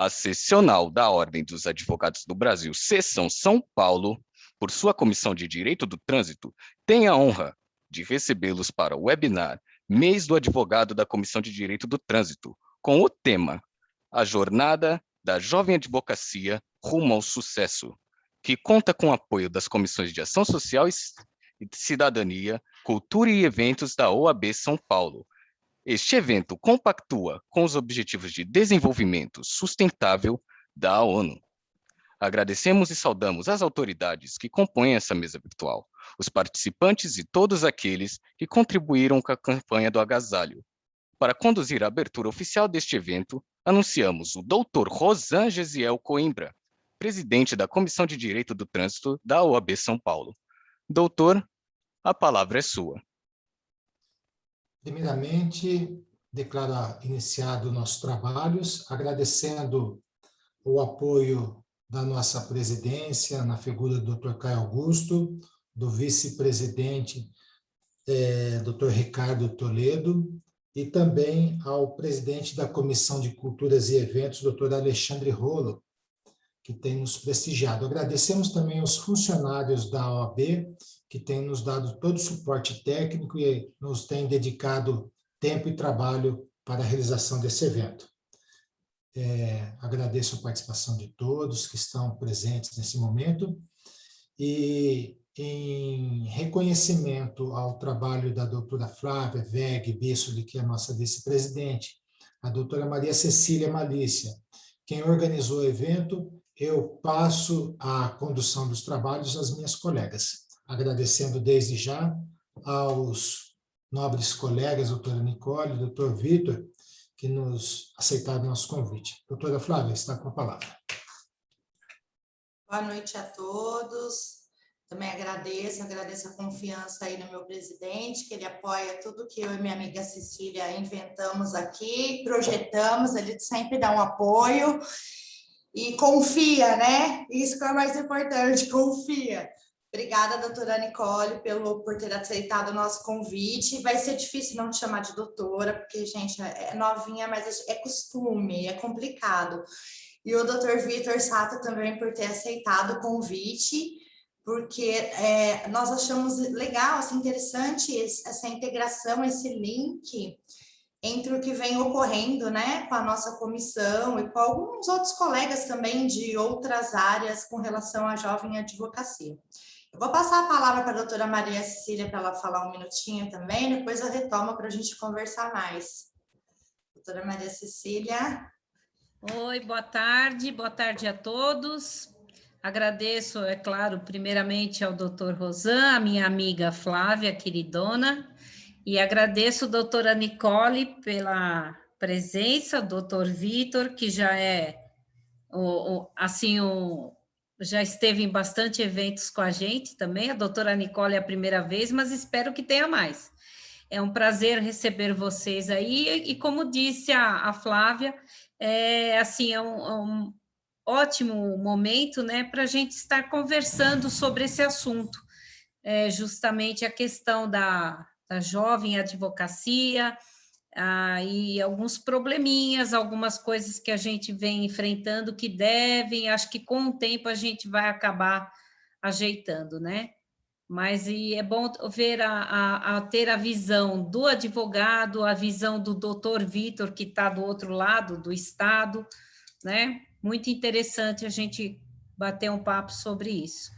A Seccional da Ordem dos Advogados do Brasil, Seção São Paulo, por sua Comissão de Direito do Trânsito, tem a honra de recebê-los para o webinar Mês do Advogado da Comissão de Direito do Trânsito, com o tema A Jornada da Jovem Advocacia rumo ao Sucesso, que conta com o apoio das Comissões de Ação Social e Cidadania, Cultura e Eventos da OAB São Paulo. Este evento compactua com os Objetivos de Desenvolvimento Sustentável da ONU. Agradecemos e saudamos as autoridades que compõem essa mesa virtual, os participantes e todos aqueles que contribuíram com a campanha do agasalho. Para conduzir a abertura oficial deste evento, anunciamos o Dr. Rosan Gesiel Coimbra, presidente da Comissão de Direito do Trânsito da OAB São Paulo. Doutor, a palavra é sua. Primeiramente, declaro iniciado nossos trabalhos, agradecendo o apoio da nossa presidência, na figura do Dr. Caio Augusto, do vice-presidente, Dr. Ricardo Toledo, e também ao presidente da Comissão de Culturas e Eventos, Dr. Alexandre Rolo, que tem nos prestigiado. Agradecemos também aos funcionários da OAB, que têm nos dado todo o suporte técnico e nos têm dedicado tempo e trabalho para a realização desse evento. Agradeço a participação de todos que estão presentes nesse momento e, em reconhecimento ao trabalho da doutora Flávia Weg Bissoli, que é a nossa vice-presidente, a doutora Maria Cecília Malícia, quem organizou o evento, eu passo a condução dos trabalhos às minhas colegas, agradecendo desde já aos nobres colegas, doutora Nicole, doutor Vitor, que nos aceitaram nosso convite. Doutora Flávia, está com a palavra. Boa noite a todos. Também agradeço a confiança aí no meu presidente, que ele apoia tudo que eu e minha amiga Cecília inventamos aqui, projetamos, ele sempre dá um apoio e confia, né? Isso que é o mais importante, confia. Obrigada, doutora Nicole, por ter aceitado o nosso convite. Vai ser difícil não te chamar de doutora, porque, gente, é novinha, mas é costume, é complicado. E o doutor Vitor Sato também por ter aceitado o convite, porque nós achamos legal, assim, interessante essa integração, esse link entre o que vem ocorrendo, né, com a nossa comissão e com alguns outros colegas também de outras áreas com relação à jovem advocacia. Eu vou passar a palavra para a doutora Maria Cecília para ela falar um minutinho também, depois eu retomo para a gente conversar mais. Doutora Maria Cecília. Oi, boa tarde a todos. Agradeço, é claro, primeiramente ao doutor Rosan, a minha amiga Flávia, queridona, e agradeço a doutora Nicole pela presença, doutor Vitor, que já é, já esteve em bastante eventos com a gente também. A doutora Nicole é a primeira vez, mas espero que tenha mais. É um prazer receber vocês aí, e como disse a Flávia, é um ótimo momento, né, para a gente estar conversando sobre esse assunto, justamente a questão da jovem advocacia, e alguns probleminhas, algumas coisas que a gente vem enfrentando que acho que com o tempo a gente vai acabar ajeitando, né? Mas é bom ver ter a visão do advogado, a visão do doutor Vitor, que está do outro lado do Estado, né? Muito interessante a gente bater um papo sobre isso.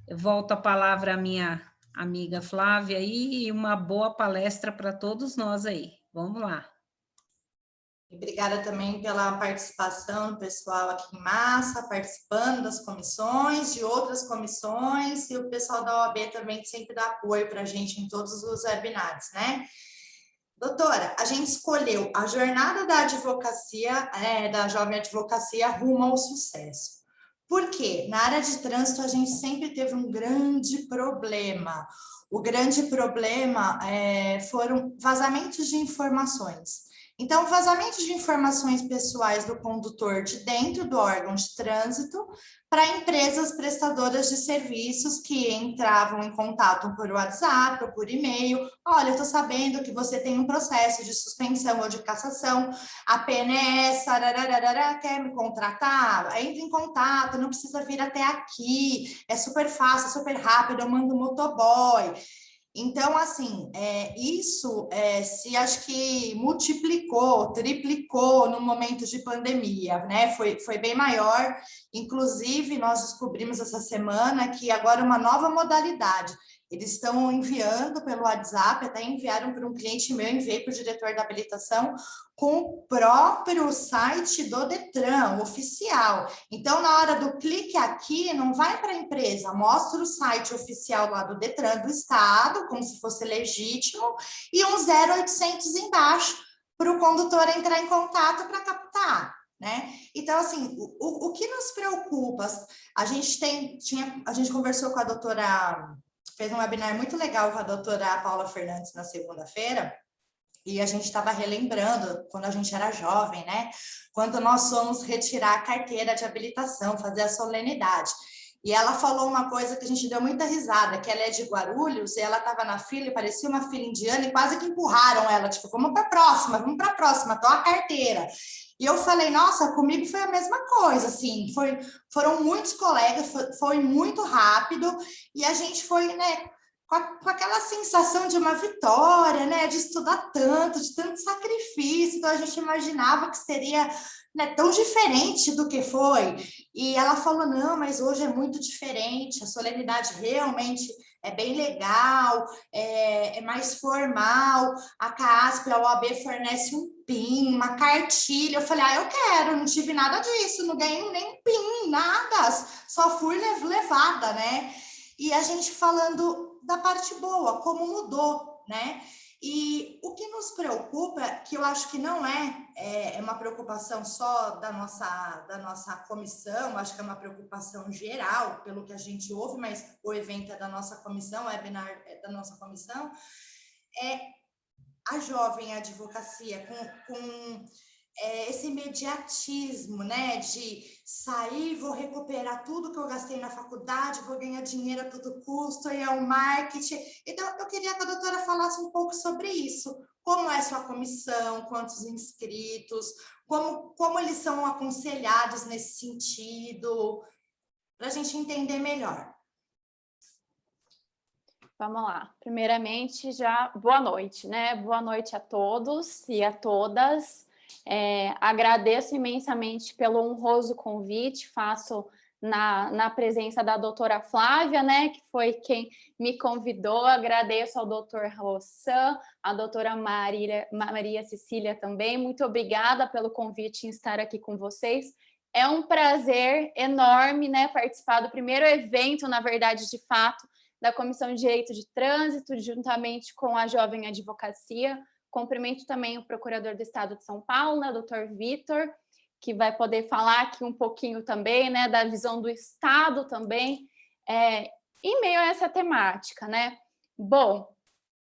Eu volto a palavra à minha amiga Flávia aí, e uma boa palestra para todos nós aí. Vamos lá. Obrigada também pela participação do pessoal aqui em massa, participando das comissões, de outras comissões, e o pessoal da OAB também sempre dá apoio para a gente em todos os webinars, né? Doutora, a gente escolheu a jornada da advocacia, da jovem advocacia rumo ao sucesso. Por quê? Na área de trânsito a gente sempre teve um grande problema. O grande problema foram vazamentos de informações. Então, vazamento de informações pessoais do condutor de dentro do órgão de trânsito para empresas prestadoras de serviços que entravam em contato por WhatsApp ou por e-mail. Olha, eu estou sabendo que você tem um processo de suspensão ou de cassação, a pena é essa, quer me contratar? Entre em contato, não precisa vir até aqui, é super fácil, super rápido, eu mando um motoboy. Então, assim, isso se acho que multiplicou, triplicou no momento de pandemia, né? Foi bem maior. Inclusive, nós descobrimos essa semana que agora uma nova modalidade. Eles estão enviando pelo WhatsApp, até enviaram para um cliente meu, enviei para o diretor da habilitação, com o próprio site do Detran, oficial. Então, na hora do clique aqui, não vai para a empresa, mostra o site oficial lá do Detran do Estado, como se fosse legítimo, e um 0800 embaixo, para o condutor entrar em contato para captar, né? Então, assim, o que nos preocupa, a gente conversou com a doutora, fez um webinar muito legal com a doutora Paula Fernandes na segunda-feira, e a gente estava relembrando, quando a gente era jovem, né? Quando nós fomos retirar a carteira de habilitação, fazer a solenidade. E ela falou uma coisa que a gente deu muita risada, que ela é de Guarulhos, e ela estava na fila, e parecia uma fila indiana, e quase que empurraram ela, tipo, vamos para a próxima, tô a carteira. E eu falei, nossa, comigo foi a mesma coisa, assim, foram muitos colegas, foi muito rápido, e a gente foi, né, com aquela sensação de uma vitória, né, de estudar tanto, de tanto sacrifício, então a gente imaginava que seria, né, tão diferente do que foi, e ela falou, não, mas hoje é muito diferente, a solenidade realmente é bem legal, é mais formal, a CASP, a OAB fornece um PIN, uma cartilha, eu falei, eu quero, não tive nada disso, não ganhei nem PIN, nada, só fui levada, né, e a gente falando da parte boa, como mudou, né? E o que nos preocupa, que eu acho que não é uma preocupação só da nossa comissão, acho que é uma preocupação geral, pelo que a gente ouve, mas o evento é da nossa comissão, o webinar é da nossa comissão, é a jovem advocacia com esse imediatismo, né, de sair, vou recuperar tudo que eu gastei na faculdade, vou ganhar dinheiro a todo custo, e é o marketing. Então, eu queria que a doutora falasse um pouco sobre isso. Como é sua comissão, quantos inscritos, como eles são aconselhados nesse sentido, para a gente entender melhor. Vamos lá. Primeiramente, já boa noite, né? Boa noite a todos e a todas. Agradeço imensamente pelo honroso convite, faço na presença da doutora Flávia, né, que foi quem me convidou. Agradeço ao doutor Rossan, a doutora Maria Cecília também. Muito obrigada pelo convite em estar aqui com vocês. É um prazer enorme, né, participar do primeiro evento, na verdade, de fato, da Comissão de Direito de Trânsito, juntamente com a Jovem Advocacia. Cumprimento também o Procurador do Estado de São Paulo, né, doutor Vitor, que vai poder falar aqui um pouquinho também, né, da visão do Estado também, em meio a essa temática, né? Bom,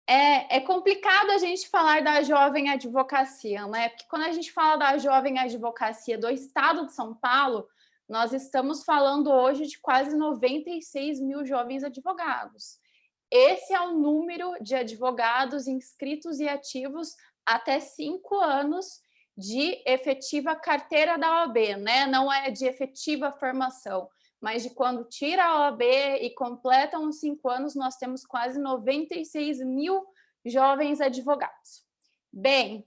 é complicado a gente falar da Jovem Advocacia, né? Porque quando a gente fala da Jovem Advocacia do Estado de São Paulo, nós estamos falando hoje de quase 96 mil jovens advogados. Esse é o número de advogados inscritos e ativos até 5 anos de efetiva carteira da OAB, né? Não é de efetiva formação, mas de quando tira a OAB e completam os 5 anos, nós temos quase 96 mil jovens advogados. Bem,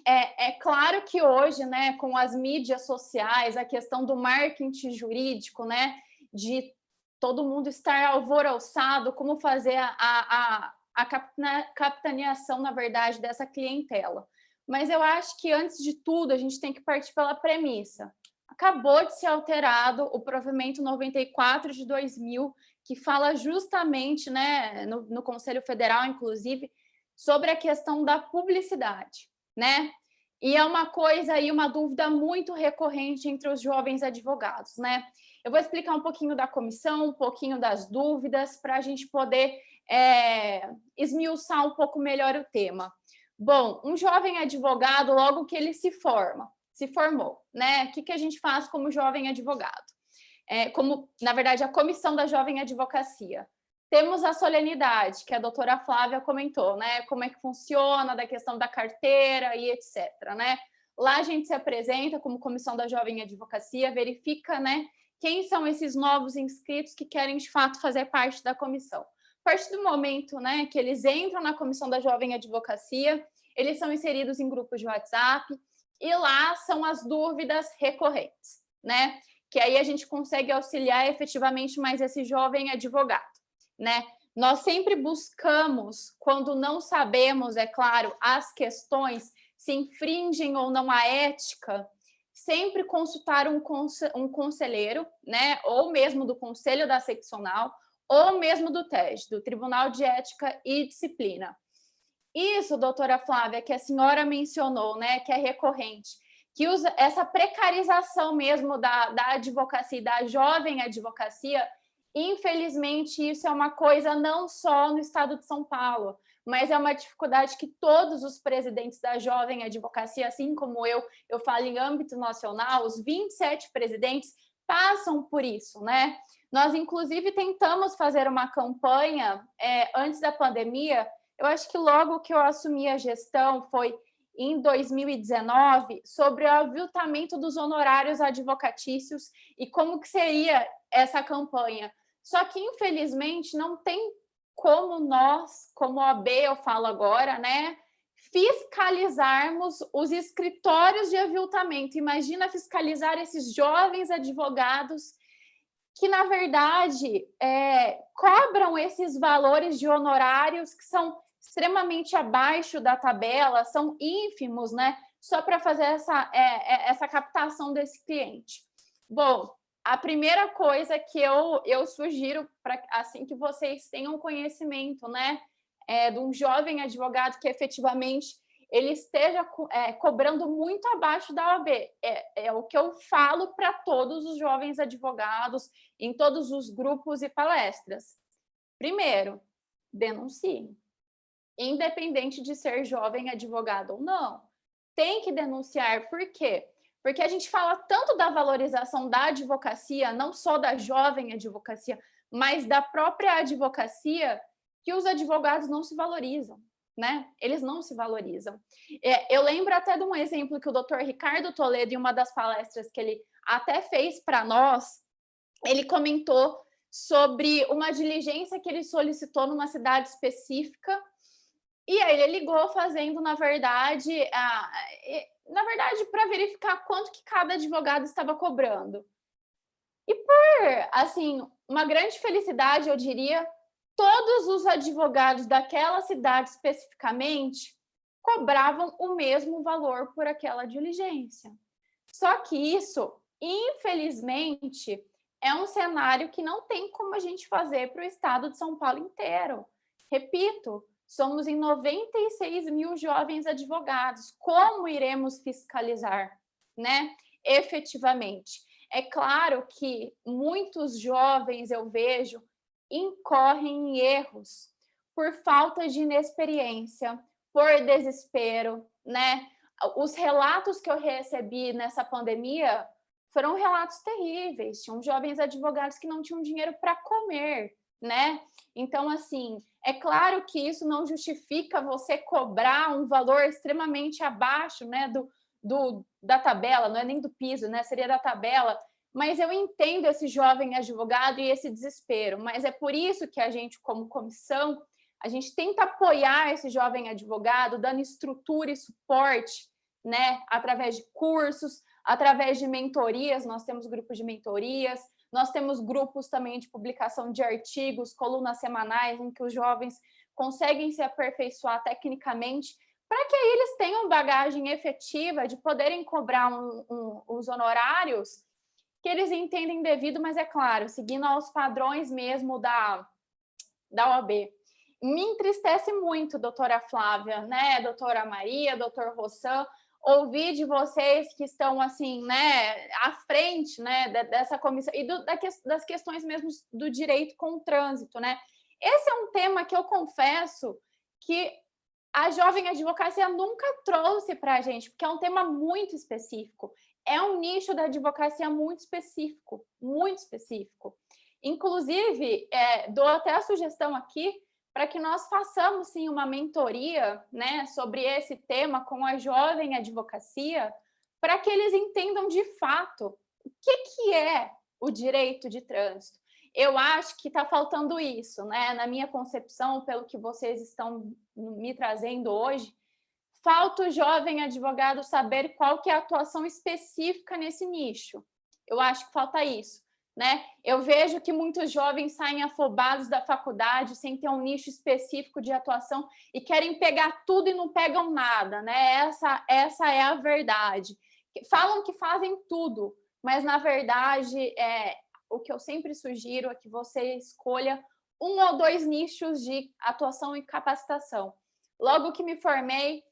é claro que hoje, né, com as mídias sociais, a questão do marketing jurídico, né, de todo mundo estar alvoroçado, como fazer a capitaneação, na verdade, dessa clientela. Mas eu acho que, antes de tudo, a gente tem que partir pela premissa. Acabou de ser alterado o provimento 94 de 2000, que fala justamente, né, no Conselho Federal, inclusive, sobre a questão da publicidade, né? E é uma coisa aí, uma dúvida muito recorrente entre os jovens advogados, né? Eu vou explicar um pouquinho da comissão, um pouquinho das dúvidas, para a gente poder esmiuçar um pouco melhor o tema. Bom, um jovem advogado, logo que ele se formou, né? O que a gente faz como jovem advogado? Como, na verdade, a comissão da jovem advocacia. Temos a solenidade, que a doutora Flávia comentou, né? Como é que funciona, da questão da carteira e etc, né? Lá a gente se apresenta como comissão da jovem advocacia, verifica, né, quem são esses novos inscritos que querem, de fato, fazer parte da comissão. A partir do momento, né, que eles entram na comissão da jovem advocacia, eles são inseridos em grupos de WhatsApp e lá são as dúvidas recorrentes, né? Que aí a gente consegue auxiliar efetivamente mais esse jovem advogado, né? Nós sempre buscamos, quando não sabemos, é claro, as questões, se infringem ou não a ética, sempre consultar um conselheiro, né? Ou mesmo do Conselho da Seccional, ou mesmo do TED, do Tribunal de Ética e Disciplina. Isso, doutora Flávia, que a senhora mencionou, né? Que é recorrente, que usa essa precarização mesmo da advocacia, da jovem advocacia, infelizmente, isso é uma coisa não só no estado de São Paulo, mas é uma dificuldade que todos os presidentes da jovem advocacia, assim como eu falo em âmbito nacional, os 27 presidentes passam por isso, né? Nós, inclusive, tentamos fazer uma campanha antes da pandemia. Eu acho que logo que eu assumi a gestão, foi em 2019, sobre o aviltamento dos honorários advocatícios e como que seria essa campanha. Só que, infelizmente, não tem como nós, como OAB, eu falo agora, né, fiscalizarmos os escritórios de aviltamento. Imagina fiscalizar esses jovens advogados que, na verdade, cobram esses valores de honorários que são extremamente abaixo da tabela, são ínfimos, né? Só para fazer essa captação desse cliente. Bom, a primeira coisa que eu sugiro, assim que vocês tenham conhecimento, né, de um jovem advogado que efetivamente ele esteja cobrando muito abaixo da OAB. É o que eu falo para todos os jovens advogados, em todos os grupos e palestras. Primeiro, denuncie. Independente de ser jovem advogado ou não. Tem que denunciar. Por quê? Porque a gente fala tanto da valorização da advocacia, não só da jovem advocacia, mas da própria advocacia, que os advogados não se valorizam, né? Eles não se valorizam. Eu lembro até de um exemplo que o Dr. Ricardo Toledo, em uma das palestras que ele até fez para nós, ele comentou sobre uma diligência que ele solicitou numa cidade específica, e aí ele ligou fazendo, na verdade, para verificar quanto que cada advogado estava cobrando. E por, assim, uma grande felicidade, eu diria, todos os advogados daquela cidade especificamente cobravam o mesmo valor por aquela diligência. Só que isso, infelizmente, é um cenário que não tem como a gente fazer para o estado de São Paulo inteiro. Repito, somos em 96 mil jovens advogados. Como iremos fiscalizar, né? Efetivamente. É claro que muitos jovens, eu vejo, incorrem em erros por falta de inexperiência, por desespero, né? Os relatos que eu recebi nessa pandemia foram relatos terríveis. Tinham jovens advogados que não tinham dinheiro para comer, né? Então, assim, é claro que isso não justifica você cobrar um valor extremamente abaixo, né, da tabela, não é nem do piso, né? Seria da tabela. Mas eu entendo esse jovem advogado e esse desespero. Mas é por isso que a gente, como comissão, a gente tenta apoiar esse jovem advogado, dando estrutura e suporte, né, através de cursos, através de mentorias. Nós temos grupos de mentorias, nós temos grupos também de publicação de artigos, colunas semanais, em que os jovens conseguem se aperfeiçoar tecnicamente, para que aí eles tenham bagagem efetiva de poderem cobrar os honorários que eles entendem devido, mas é claro, seguindo aos padrões mesmo da OAB. Me entristece muito, doutora Flávia, né, doutora Maria, doutor Rossan, ouvir de vocês que estão, assim, né, à frente, né, dessa comissão, e das questões mesmo do direito com o trânsito, né. Esse é um tema que eu confesso que a Jovem Advocacia nunca trouxe para a gente, porque é um tema muito específico. É um nicho da advocacia muito específico, muito específico. Inclusive, dou até a sugestão aqui para que nós façamos, sim, uma mentoria, né, sobre esse tema com a Jovem Advocacia, para que eles entendam de fato o que é o direito de trânsito. Eu acho que está faltando isso, né? Na minha concepção, pelo que vocês estão me trazendo hoje, falta o jovem advogado saber qual que é a atuação específica nesse nicho. Eu acho que falta isso, né? Eu vejo que muitos jovens saem afobados da faculdade sem ter um nicho específico de atuação e querem pegar tudo e não pegam nada, né? Essa é a verdade. Falam que fazem tudo, mas, na verdade, o que eu sempre sugiro é que você escolha 1 ou 2 nichos de atuação e capacitação. Logo que me formei,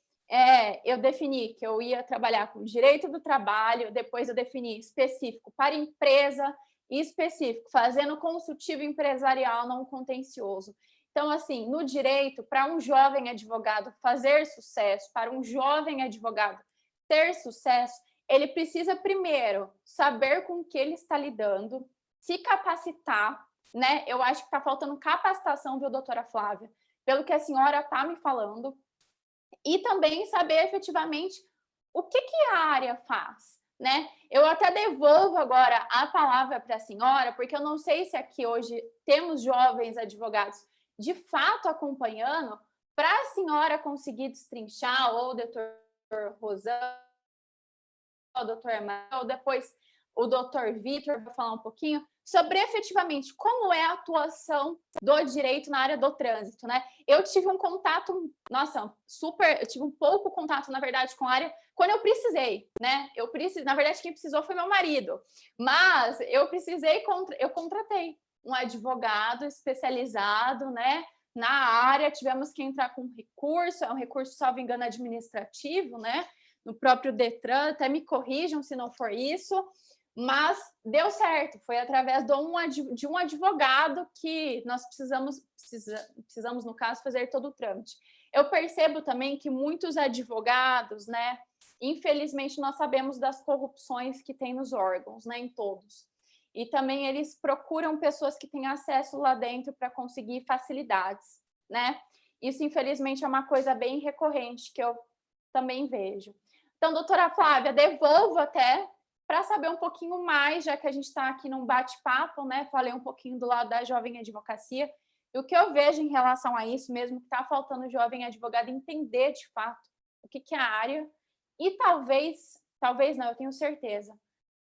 eu defini que eu ia trabalhar com direito do trabalho, depois eu defini específico para empresa e específico, fazendo consultivo empresarial, não contencioso. Então, assim, no direito, para um jovem advogado fazer sucesso, para um jovem advogado ter sucesso, ele precisa, primeiro, saber com o que ele está lidando, se capacitar, né? Eu acho que está faltando capacitação, viu, doutora Flávia? Pelo que a senhora está me falando, e também saber efetivamente o que a área faz, né? Eu até devolvo agora a palavra para a senhora, porque eu não sei se aqui hoje temos jovens advogados de fato acompanhando, para a senhora conseguir destrinchar, ou o doutor Rosana, o doutor Emanuel, ou depois o doutor Vitor vai falar um pouquinho sobre efetivamente como é a atuação do direito na área do trânsito, né? Eu tive um contato, eu tive um pouco contato, na verdade, com a área quando eu precisei, né? Na verdade, quem precisou foi meu marido, mas eu contratei um advogado especializado, né, na área, tivemos que entrar com recurso, é um recurso, salvo engano, administrativo, né, no próprio Detran, até me corrijam se não for isso, mas deu certo, foi através de um advogado que nós precisamos, no caso, fazer todo o trâmite. Eu percebo também que muitos advogados, né, infelizmente nós sabemos das corrupções que tem nos órgãos, né, em todos. E também eles procuram pessoas que têm acesso lá dentro para conseguir facilidades, né? Isso, infelizmente, é uma coisa bem recorrente que eu também vejo. Então, doutora Flávia, devolvo até para saber um pouquinho mais, já que a gente está aqui num bate-papo, né? Falei um pouquinho do lado da Jovem Advocacia, e o que eu vejo em relação a isso mesmo, que está faltando o jovem advogado entender, de fato, o que é a área, e talvez não, eu tenho certeza,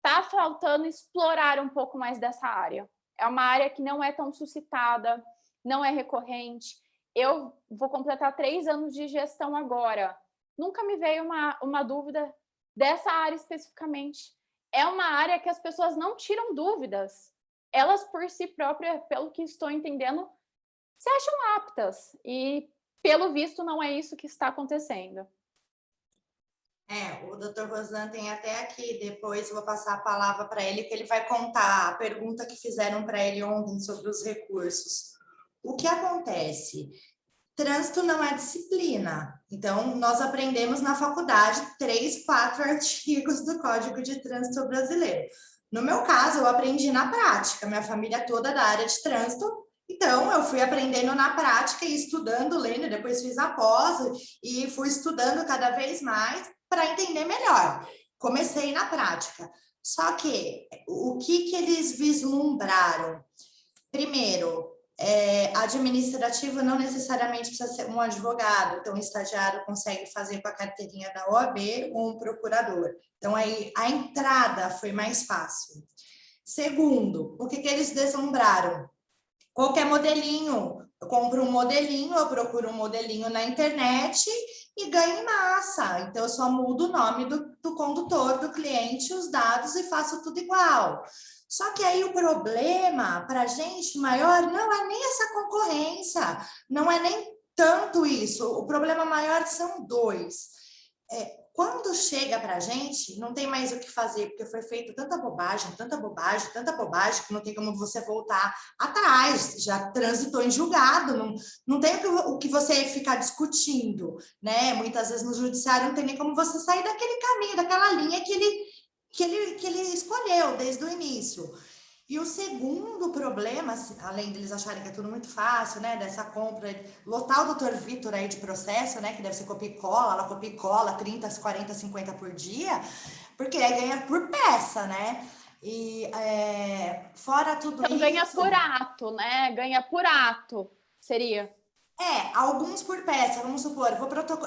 está faltando explorar um pouco mais dessa área. É uma área que não é tão suscitada, não é recorrente. Eu vou completar 3 anos de gestão agora. Nunca me veio uma dúvida dessa área especificamente. É uma área que as pessoas não tiram dúvidas. Elas, por si próprias, pelo que estou entendendo, se acham aptas. E, pelo visto, não é isso que está acontecendo. O doutor Rosan tem até aqui, depois eu vou passar a palavra para ele, que ele vai contar a pergunta que fizeram para ele ontem sobre os recursos. O que acontece? Trânsito não é disciplina, então nós aprendemos na faculdade 3, 4 artigos do Código de Trânsito Brasileiro. No meu caso, eu aprendi na prática, minha família é toda da área de trânsito, então eu fui aprendendo na prática e estudando, lendo, depois fiz a pós e fui estudando cada vez mais para entender melhor. Comecei na prática. Só que o que eles vislumbraram? Primeiro, administrativo não necessariamente precisa ser um advogado, então o estagiário consegue fazer com a carteirinha da OAB ou um procurador. Então, aí a entrada foi mais fácil. Segundo, o que eles deslumbraram? Qualquer modelinho, eu compro um modelinho, eu procuro um modelinho na internet e ganho em massa. Então, eu só mudo o nome do condutor, do cliente, os dados e faço tudo igual. Só que aí o problema para a gente maior não é nem essa concorrência, não é nem tanto isso. O problema maior são 2. quando chega para a gente, não tem mais o que fazer, porque foi feito tanta bobagem, que não tem como você voltar atrás, já transitou em julgado, não tem o que você ficar discutindo, né? Muitas vezes no judiciário não tem nem como você sair daquele caminho, daquela linha que ele escolheu desde o início. E o segundo problema, além deles acharem que é tudo muito fácil, né, dessa compra, lotar o doutor Vitor aí de processo, né, que deve ser copia e cola, ela copia e cola 30, 40, 50 por dia, porque aí ganha por peça, né? E fora tudo então, isso... ganha por ato, né? Ganha por ato, seria... alguns por peça, vamos supor,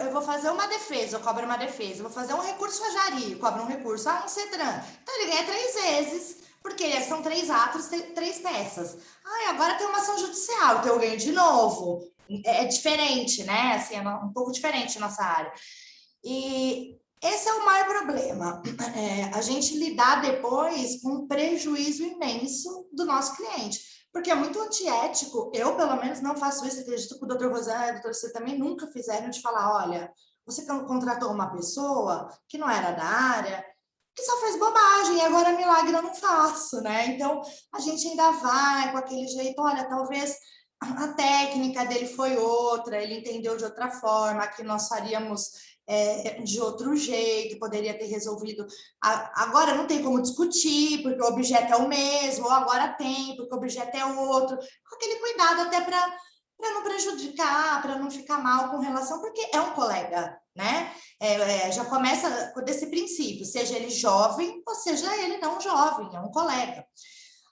eu vou fazer uma defesa, eu cobro uma defesa, eu vou fazer um recurso a Jari, eu cobro um recurso a um CETRAN. Então, ele ganha 3 vezes, porque são 3 atos, 3 peças. Agora tem uma ação judicial, então eu ganho de novo. É diferente, né? Assim, é um pouco diferente a nossa área. E esse é o maior problema. A gente lidar depois com um prejuízo imenso do nosso cliente. Porque é muito antiético, eu pelo menos não faço isso, acredito que o doutor Rosana e o doutor você também nunca fizeram, de falar, olha, você contratou uma pessoa que não era da área, que só fez bobagem, e agora milagre eu não faço, né? Então, a gente ainda vai com aquele jeito, olha, talvez a técnica dele foi outra, ele entendeu de outra forma, que nós faríamos de outro jeito, poderia ter resolvido. Agora não tem como discutir, porque o objeto é o mesmo, ou agora tem, porque o objeto é outro, com aquele cuidado até para não prejudicar, para não ficar mal com relação, porque é um colega, né? Já começa desse princípio, seja ele jovem, ou seja ele não jovem, é um colega.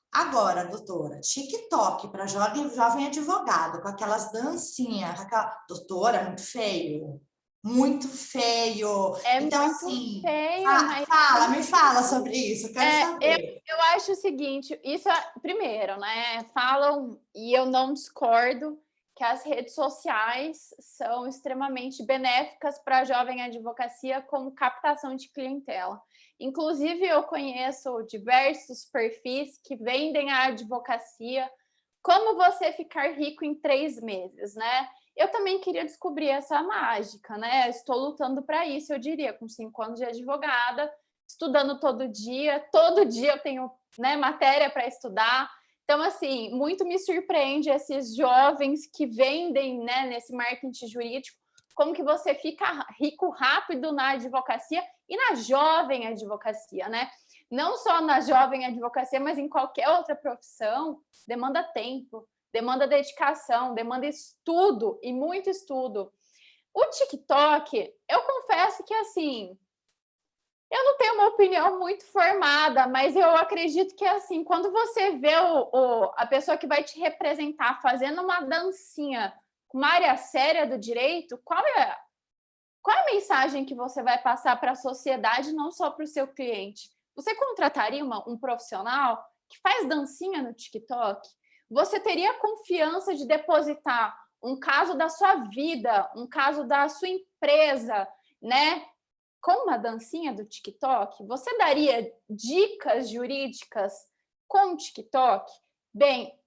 Agora, doutora, TikTok para jovem advogado, com aquelas dancinhas, doutora, muito feio. Muito feio. É então, muito assim, feio, mas... me fala sobre isso, quero saber. Eu acho o seguinte, isso primeiro, né? Falam, e eu não discordo, que as redes sociais são extremamente benéficas para a jovem advocacia como captação de clientela. Inclusive, eu conheço diversos perfis que vendem a advocacia, como você ficar rico em 3 meses, né? Eu também queria descobrir essa mágica, né? Estou lutando para isso, eu diria, com 5 anos de advogada, estudando todo dia eu tenho, né, matéria para estudar. Então, assim, muito me surpreende esses jovens que vendem, né, nesse marketing jurídico, como que você fica rico rápido na advocacia e na jovem advocacia, né? Não só na jovem advocacia, mas em qualquer outra profissão, demanda tempo, demanda dedicação, demanda estudo, e muito estudo. O TikTok, eu confesso que, assim, eu não tenho uma opinião muito formada, mas eu acredito que, assim, quando você vê a pessoa que vai te representar fazendo uma dancinha com uma área séria do direito, qual é a mensagem que você vai passar para a sociedade, não só para o seu cliente? Você contrataria um profissional que faz dancinha no TikTok? Você teria confiança de depositar um caso da sua vida, um caso da sua empresa, né, com uma dancinha do TikTok? Você daria dicas jurídicas com o TikTok? Bem,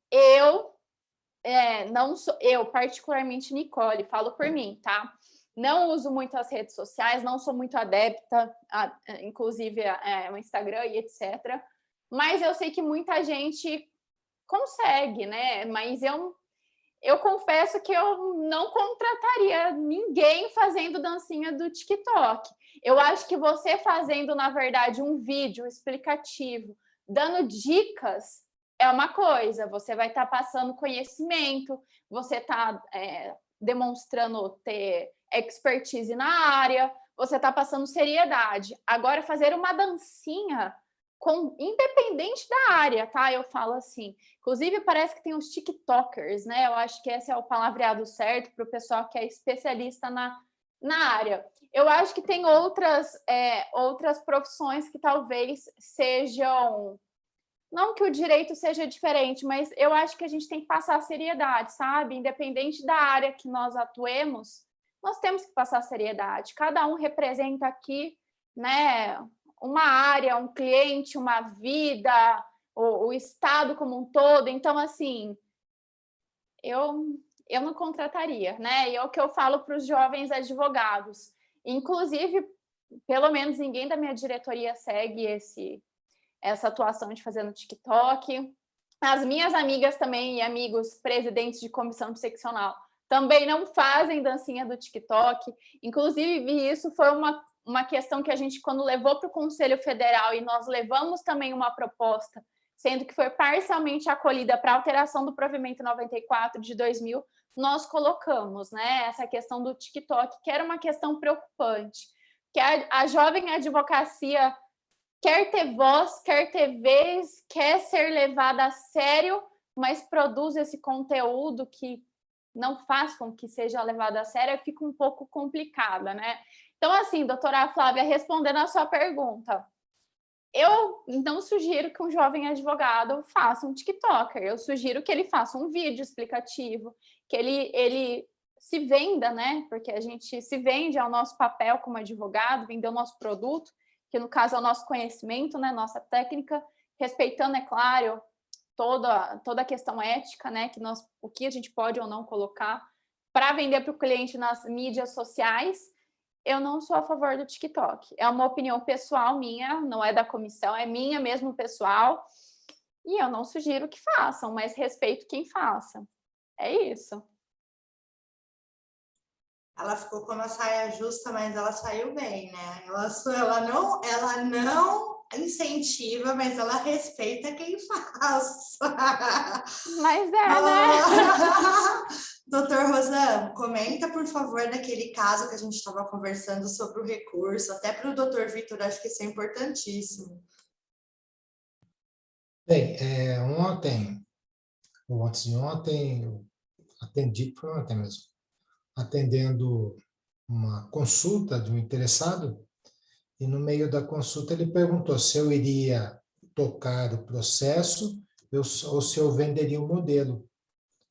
não sou eu, particularmente Nicole, falo por mim, tá? Não uso muito as redes sociais, não sou muito adepta, inclusive o Instagram e etc. Mas eu sei que muita gente consegue, né? Mas eu confesso que eu não contrataria ninguém fazendo dancinha do TikTok. Eu acho que você fazendo, na verdade, um vídeo explicativo, dando dicas, é uma coisa. Você vai estar passando conhecimento, você está demonstrando ter expertise na área, você está passando seriedade. Agora, fazer uma dancinha, independente da área, tá? Eu falo assim. Inclusive, parece que tem os TikTokers, né? Eu acho que esse é o palavreado certo para o pessoal que é especialista na área. Eu acho que tem outras profissões que talvez sejam... Não que o direito seja diferente, mas eu acho que a gente tem que passar seriedade, sabe? Independente da área que nós atuemos, nós temos que passar seriedade. Cada um representa aqui, né, uma área, um cliente, uma vida, o Estado como um todo. Então, assim, eu não contrataria, né? E é o que eu falo para os jovens advogados. Inclusive, pelo menos ninguém da minha diretoria segue essa atuação de fazer no TikTok. As minhas amigas também e amigos presidentes de comissão seccional também não fazem dancinha do TikTok. Inclusive, isso foi uma questão que a gente, quando levou para o Conselho Federal, e nós levamos também uma proposta, sendo que foi parcialmente acolhida para alteração do provimento 94 de 2000, nós colocamos, né, essa questão do TikTok, que era uma questão preocupante, que a jovem advocacia quer ter voz, quer ter vez, quer ser levada a sério, mas produz esse conteúdo que não faz com que seja levado a sério, fica um pouco complicada, né? Então, assim, doutora Flávia, respondendo a sua pergunta, eu não sugiro que um jovem advogado faça um TikToker, eu sugiro que ele faça um vídeo explicativo, que ele se venda, né? Porque a gente se vende ao nosso papel como advogado, vender o nosso produto, que no caso é o nosso conhecimento, né? Nossa técnica, respeitando, é claro, toda a questão ética, né? O que a gente pode ou não colocar para vender para o cliente nas mídias sociais. Eu não sou a favor do TikTok. É uma opinião pessoal minha, não é da comissão, é minha mesmo pessoal. E eu não sugiro que façam, mas respeito quem faça. É isso. Ela ficou com uma saia justa, mas ela saiu bem, né? Ela não incentiva, mas ela respeita quem faz. Mas né? Doutor Rosam, comenta, por favor, daquele caso que a gente estava conversando sobre o recurso, até para o doutor Vitor, acho que isso é importantíssimo. Bem, ontem, ou antes de ontem, eu atendi, foi ontem mesmo, atendendo uma consulta de um interessado, e no meio da consulta ele perguntou se eu iria tocar o processo ou se eu venderia o modelo.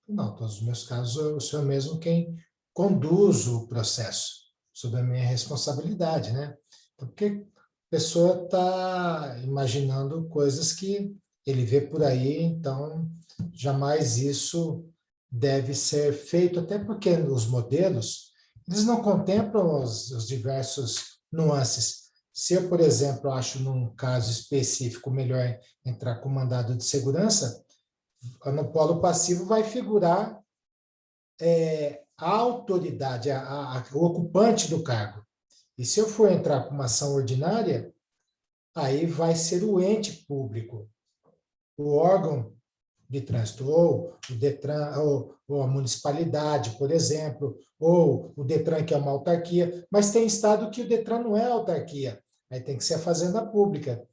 Não, todos os meus casos eu sou mesmo quem conduz o processo, sob a minha responsabilidade, né? Porque a pessoa está imaginando coisas que ele vê por aí, então jamais isso deve ser feito, até porque os modelos, eles não contemplam os diversos nuances. Se eu, por exemplo, acho num caso específico melhor entrar com mandado de segurança, no polo passivo vai figurar a autoridade, o ocupante do cargo. E se eu for entrar com uma ação ordinária, aí vai ser o ente público, o órgão de trânsito, ou o Detran, ou a municipalidade, por exemplo, ou o Detran, que é uma autarquia, mas tem estado que o Detran não é autarquia, aí tem que ser a fazenda pública,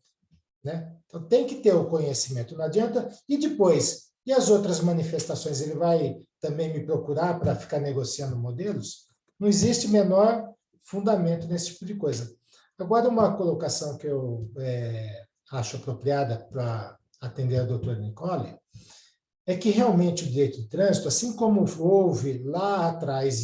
né? Então tem que ter o conhecimento, não adianta. E depois, e as outras manifestações, ele vai também me procurar para ficar negociando modelos? Não existe menor fundamento nesse tipo de coisa. Agora, uma colocação que eu acho apropriada para atender a doutora Nicole, é que realmente o direito de trânsito, assim como houve lá atrás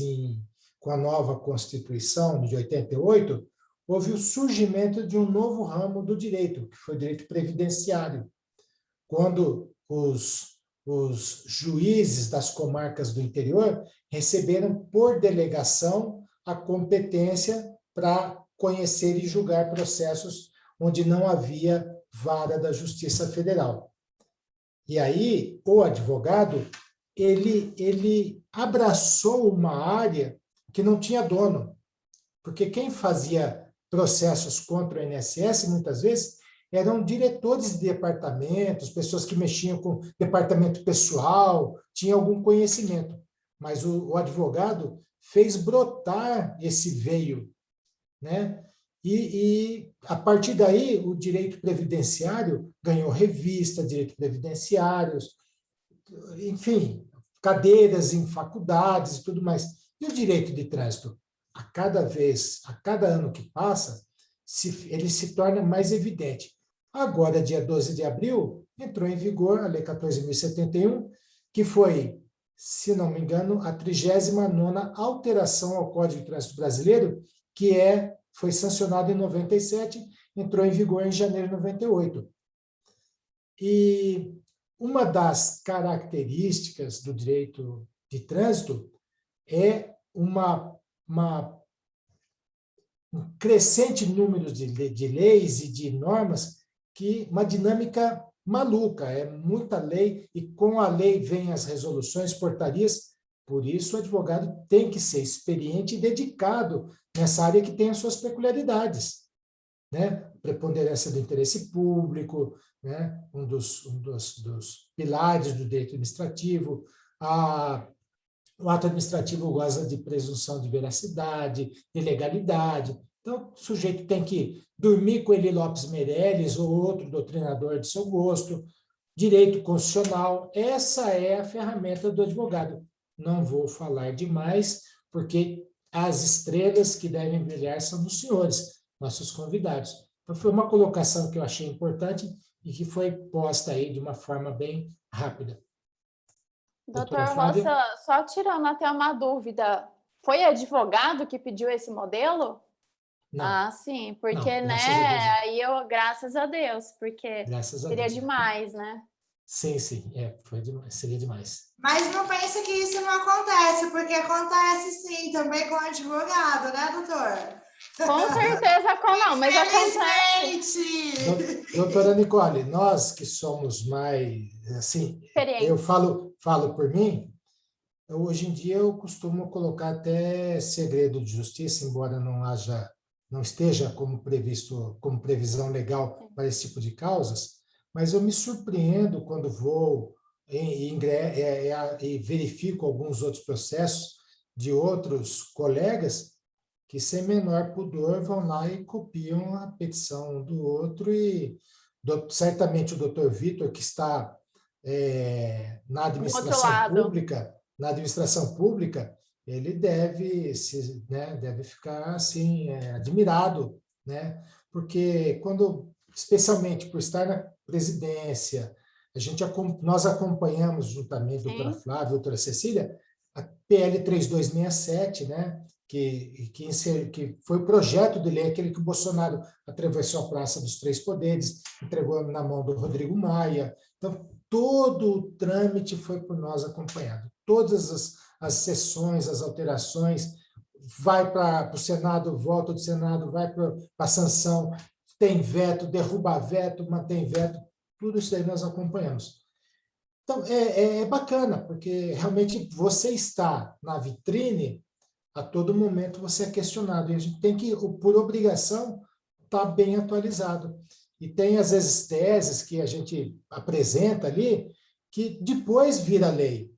com a nova Constituição de 88, houve o surgimento de um novo ramo do direito, que foi o direito previdenciário, quando os juízes das comarcas do interior receberam por delegação a competência para conhecer e julgar processos onde não havia vara da Justiça Federal. E aí, o advogado, ele abraçou uma área que não tinha dono, porque quem fazia processos contra o INSS, muitas vezes, eram diretores de departamentos, pessoas que mexiam com departamento pessoal, tinham algum conhecimento. Mas o advogado fez brotar esse veio, né? E a partir daí, o direito previdenciário ganhou revista, direito previdenciários, enfim, cadeiras em faculdades e tudo mais. E o direito de trânsito? A cada ano que passa, ele se torna mais evidente. Agora, dia 12 de abril, entrou em vigor a Lei 14.071, que foi, se não me engano, a 39ª alteração ao Código de Trânsito Brasileiro, que foi sancionado em 97, entrou em vigor em janeiro de 98. E uma das características do direito de trânsito é uma um crescente número de leis e de normas, que uma dinâmica maluca, é muita lei, e com a lei vem as resoluções, portarias. Por isso o advogado tem que ser experiente e dedicado nessa área que tem as suas peculiaridades, né? Preponderância do interesse público, né? um dos pilares do direito administrativo. O ato administrativo goza de presunção de veracidade, de legalidade. Então, o sujeito tem que dormir com Eli Lopes Meirelles ou outro doutrinador de seu gosto. Direito constitucional, essa é a ferramenta do advogado. Não vou falar demais, porque as estrelas que devem brilhar são os senhores, nossos convidados. Então, foi uma colocação que eu achei importante e que foi posta aí de uma forma bem rápida. Doutor Rosa, só tirando até uma dúvida, foi advogado que pediu esse modelo? Não. Ah, sim, porque, não, né, aí graças a Deus, porque seria demais, né? Sim, seria demais. Mas não pense que isso não acontece, porque acontece sim, também com advogado, né, doutor? Com certeza, não, mas acontece. Doutora Nicole, nós que somos mais, assim, eu falo por mim, hoje em dia eu costumo colocar até segredo de justiça, embora não esteja como previsto, como previsão legal para esse tipo de causas, mas eu me surpreendo quando vou e verifico alguns outros processos de outros colegas que, sem menor pudor, vão lá e copiam a petição do outro, e certamente o doutor Vitor, que está na administração pública, ele deve ficar assim, admirado, né? Porque especialmente por estar na presidência, nós acompanhamos juntamente, doutora Flávia, doutora Cecília, a PL 3267, né? Que foi o projeto de lei, aquele que o Bolsonaro atravessou a Praça dos Três Poderes, entregou na mão do Rodrigo Maia. Então, todo o trâmite foi por nós acompanhado. Todas as sessões, as alterações, vai para o Senado, volta do Senado, vai para a sanção, tem veto, derruba veto, mantém veto, tudo isso aí nós acompanhamos. Então, é bacana, porque realmente você está na vitrine, a todo momento você é questionado, e a gente tem que, por obrigação, estar bem atualizado. E tem, às vezes, teses que a gente apresenta ali, que depois vira lei.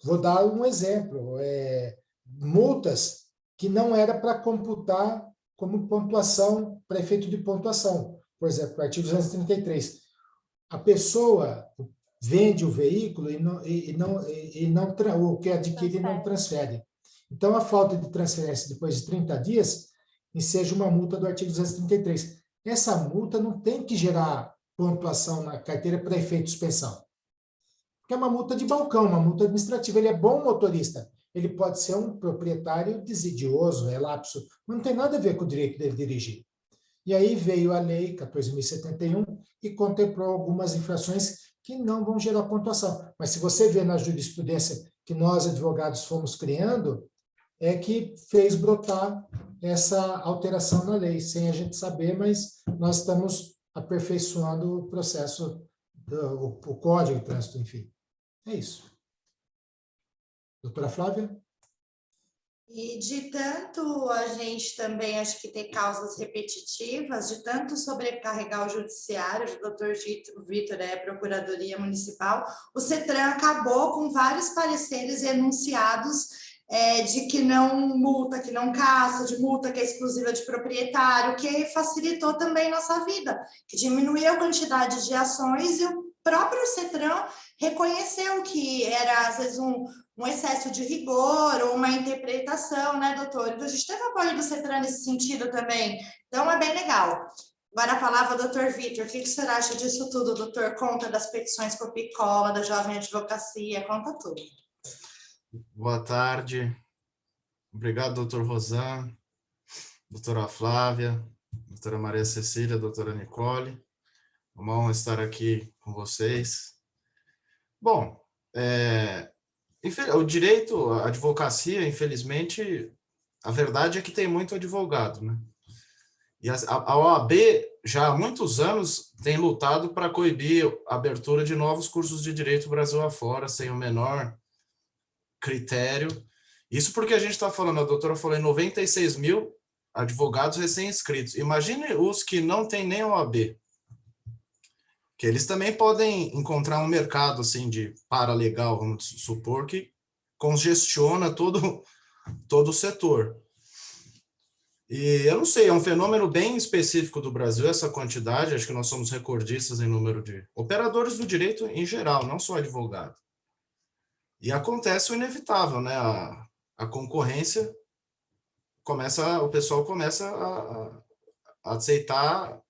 Vou dar um exemplo, multas que não era para computar como pontuação, para efeito de pontuação. Por exemplo, o artigo 233. A pessoa vende o veículo o que adquire não transfere. Então, a falta de transferência depois de 30 dias enseja uma multa do artigo 233. Essa multa não tem que gerar pontuação na carteira para efeito de suspensão. Porque é uma multa de balcão, uma multa administrativa. Ele é bom motorista. Ele pode ser um proprietário desidioso, relapso. Não tem nada a ver com o direito dele dirigir. E aí veio a lei 14.071 e contemplou algumas infrações que não vão gerar pontuação. Mas se você vê na jurisprudência que nós, advogados, fomos criando, é que fez brotar essa alteração na lei, sem a gente saber, mas nós estamos aperfeiçoando o processo, o Código de Trânsito, enfim. É isso. Doutora Flávia? E de tanto a gente também, acho que ter causas repetitivas, de tanto sobrecarregar o judiciário, o doutor Vitor Procuradoria Municipal, o CETRAN acabou com vários pareceres enunciados de que não multa, que não caça, de multa que é exclusiva de proprietário, que facilitou também nossa vida, que diminuiu a quantidade de ações, e o próprio CETRAN reconheceu que era, às vezes, um excesso de rigor ou uma interpretação, né, doutor? Então, a gente teve apoio do CETRAN nesse sentido também. Então, é bem legal. Agora a palavra ao doutor Vitor. O que o senhor acha disso tudo, doutor? Conta das petições Copicola, da Jovem Advocacia, conta tudo. Boa tarde. Obrigado, doutor Rosan, doutora Flávia, doutora Maria Cecília, doutora Nicole. Uma honra estar aqui com vocês. Bom, o direito, a advocacia, infelizmente, a verdade é que tem muito advogado, né? E a OAB, já há muitos anos, tem lutado para coibir a abertura de novos cursos de direito Brasil afora, sem o menor critério. Isso porque a gente está falando, a doutora falou em 96 mil advogados recém-inscritos. Imagine os que não têm nem OAB, que eles também podem encontrar um mercado assim, de paralegal, vamos supor, que congestiona todo o setor. E eu não sei, é um fenômeno bem específico do Brasil, essa quantidade, acho que nós somos recordistas em número de operadores do direito em geral, não só advogado. E acontece o inevitável, né? A concorrência o pessoal começa a aceitar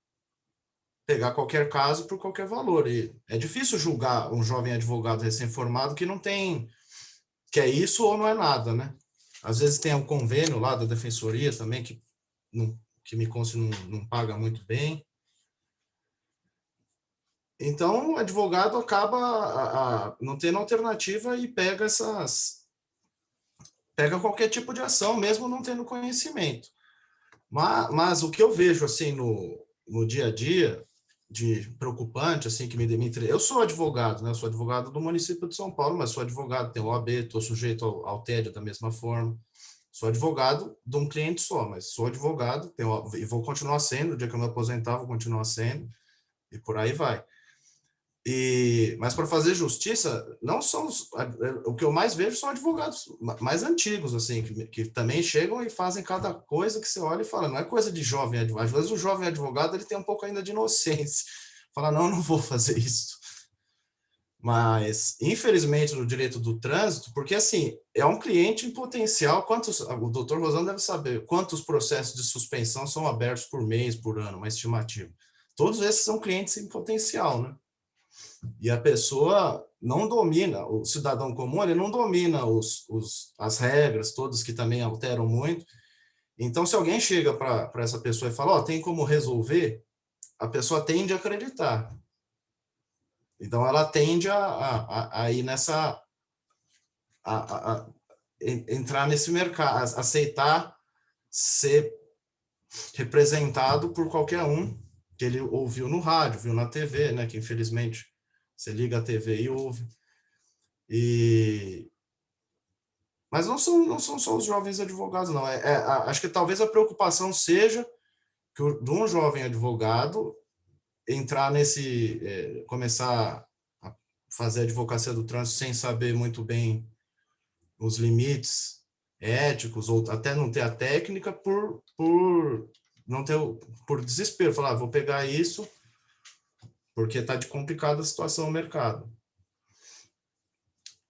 pegar qualquer caso por qualquer valor. E é difícil julgar um jovem advogado recém-formado que não tem, que é isso ou não é nada, né? Às vezes tem um convênio lá da defensoria também que me consta não paga muito bem. Então, o advogado acaba não tendo alternativa e pega qualquer tipo de ação, mesmo não tendo conhecimento. Mas o que eu vejo assim no dia a dia de preocupante, assim, que eu sou advogado, né? Eu sou advogado do município de São Paulo, mas sou advogado, tenho OAB, estou sujeito ao TED da mesma forma. Sou advogado de um cliente só, mas sou advogado, e vou continuar sendo, o dia que eu me aposentar, vou continuar sendo, e por aí vai. Mas para fazer justiça, não são o que eu mais vejo são advogados mais antigos, assim, que também chegam e fazem cada coisa que você olha e fala, não é coisa de jovem advogado. Às vezes o jovem advogado ele tem um pouco ainda de inocência, fala, não vou fazer isso. Mas, infelizmente, no direito do trânsito, porque, assim, é um cliente em potencial, o doutor Rosano deve saber quantos processos de suspensão são abertos por mês, por ano, uma estimativa. Todos esses são clientes em potencial, né? E a pessoa não domina, o cidadão comum, ele não domina as regras, todas que também alteram muito. Então, se alguém chega para essa pessoa e fala, tem como resolver, a pessoa tende a acreditar. Então, ela tende a ir entrar nesse mercado, aceitar ser representado por qualquer um que ele ouviu no rádio, viu na TV, né? Que infelizmente você liga a TV e ouve. Mas não são só os jovens advogados, não. Acho que talvez a preocupação seja de um jovem advogado entrar começar a fazer a advocacia do trânsito sem saber muito bem os limites éticos, ou até não ter a técnica por desespero, falar, vou pegar isso porque está de complicada a situação no mercado.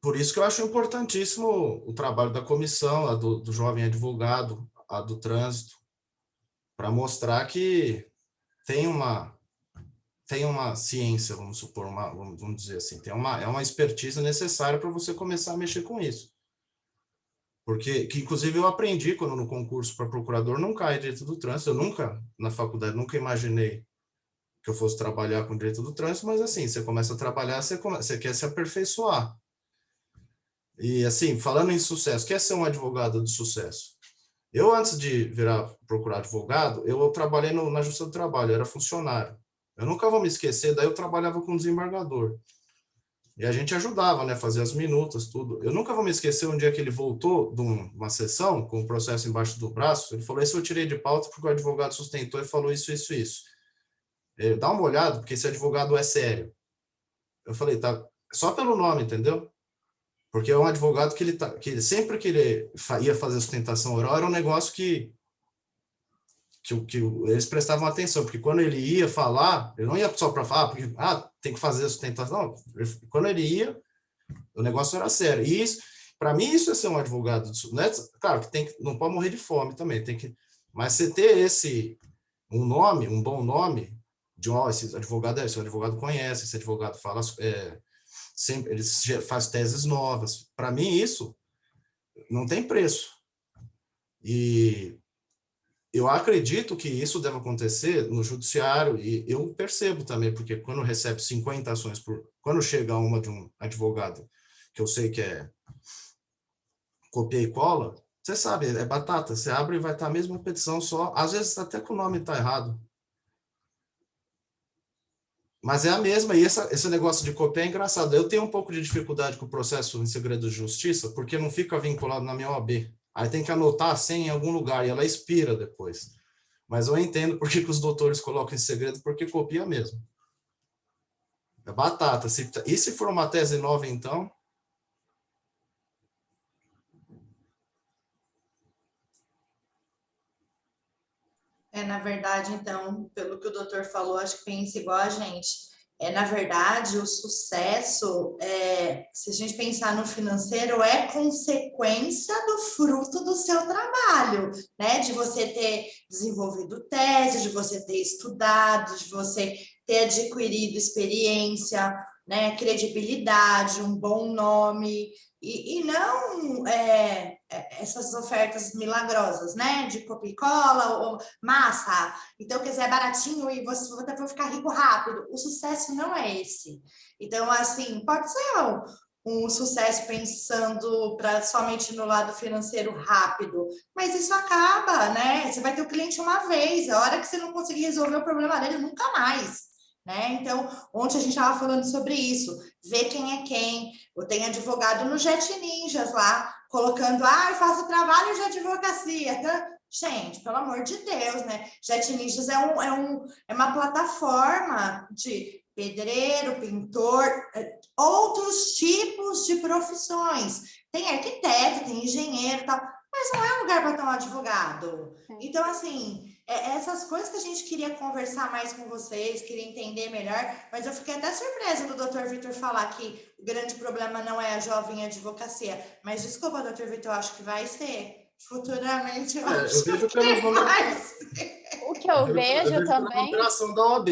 Por isso que eu acho importantíssimo o trabalho da comissão, do jovem advogado, a do trânsito, para mostrar que tem uma ciência, vamos supor, vamos dizer assim, é uma expertise necessária para você começar a mexer com isso. Porque, inclusive, eu aprendi quando no concurso para procurador não cai direito do trânsito, na faculdade, nunca imaginei que eu fosse trabalhar com direito do trânsito, mas assim, você começa a trabalhar, você quer se aperfeiçoar. E assim, falando em sucesso, quer ser um advogado de sucesso? Eu, antes de procurar advogado, eu trabalhei na Justiça do Trabalho, eu era funcionário. Eu nunca vou me esquecer, daí eu trabalhava com desembargador. E a gente ajudava, né, fazer as minutas, tudo. Eu nunca vou me esquecer um dia que ele voltou de uma sessão com o processo embaixo do braço, ele falou, isso eu tirei de pauta porque o advogado sustentou e falou isso. Dá uma olhada, porque esse advogado é sério. Eu falei, tá, só pelo nome, entendeu? Porque é um advogado que sempre que ele ia fazer sustentação oral, era um negócio que eles prestavam atenção, porque quando ele ia falar, ele não ia só para falar, porque tem que fazer a sustentação. Não, quando ele ia, o negócio era sério. E isso, para mim, isso é ser um advogado. Né? Claro que não pode morrer de fome também, mas você ter um bom nome, esse advogado conhece, esse advogado fala, sempre, ele faz teses novas. Para mim, isso não tem preço. E eu acredito que isso deve acontecer no judiciário, e eu percebo também, porque quando recebe 50 ações quando chega uma de um advogado, que eu sei que é copia e cola, Você sabe, é batata. Você abre e vai estar a mesma petição só. Às vezes até que o nome está errado. Mas é a mesma, e esse negócio de copiar é engraçado. Eu tenho um pouco de dificuldade com o processo em segredo de justiça, porque não fica vinculado na minha OAB. Aí tem que anotar a senha em algum lugar, e ela expira depois. Mas eu entendo por que os doutores colocam em segredo, porque copia mesmo. É batata. E se for uma tese nova, então? Na verdade, então, pelo que o doutor falou, acho que pensa igual a gente. Na verdade, o sucesso, se a gente pensar no financeiro, é consequência do fruto do seu trabalho, né? De você ter desenvolvido tese, de você ter estudado, de você ter adquirido experiência, né? Credibilidade, um bom nome, e não essas ofertas milagrosas, né? De copia e cola, ou massa, então, quer dizer, é baratinho e você vai ficar rico rápido. O sucesso não é esse. Então, assim, pode ser um sucesso pensando somente no lado financeiro rápido, mas isso acaba, né? Você vai ter o cliente uma vez, a hora que você não conseguir resolver o problema dele, nunca mais. Né? Então, ontem a gente estava falando sobre isso, ver quem é quem. Eu tenho advogado no Jet Ninjas lá, colocando, eu faço trabalho de advocacia, tá? Gente, pelo amor de Deus, né? Jet Ninjas é uma plataforma de pedreiro, pintor, outros tipos de profissões. Tem arquiteto, tem engenheiro e tal, mas não é um lugar para ter um advogado. Então, assim, essas coisas que a gente queria conversar mais com vocês, queria entender melhor, mas eu fiquei até surpresa do Dr. Vitor falar que o grande problema não é a jovem advocacia. Mas desculpa, Dr. Vitor, eu acho que vai ser. Futuramente, eu acho vejo que pelos números. vai ser. O que eu vejo pela também... numeração da OAB.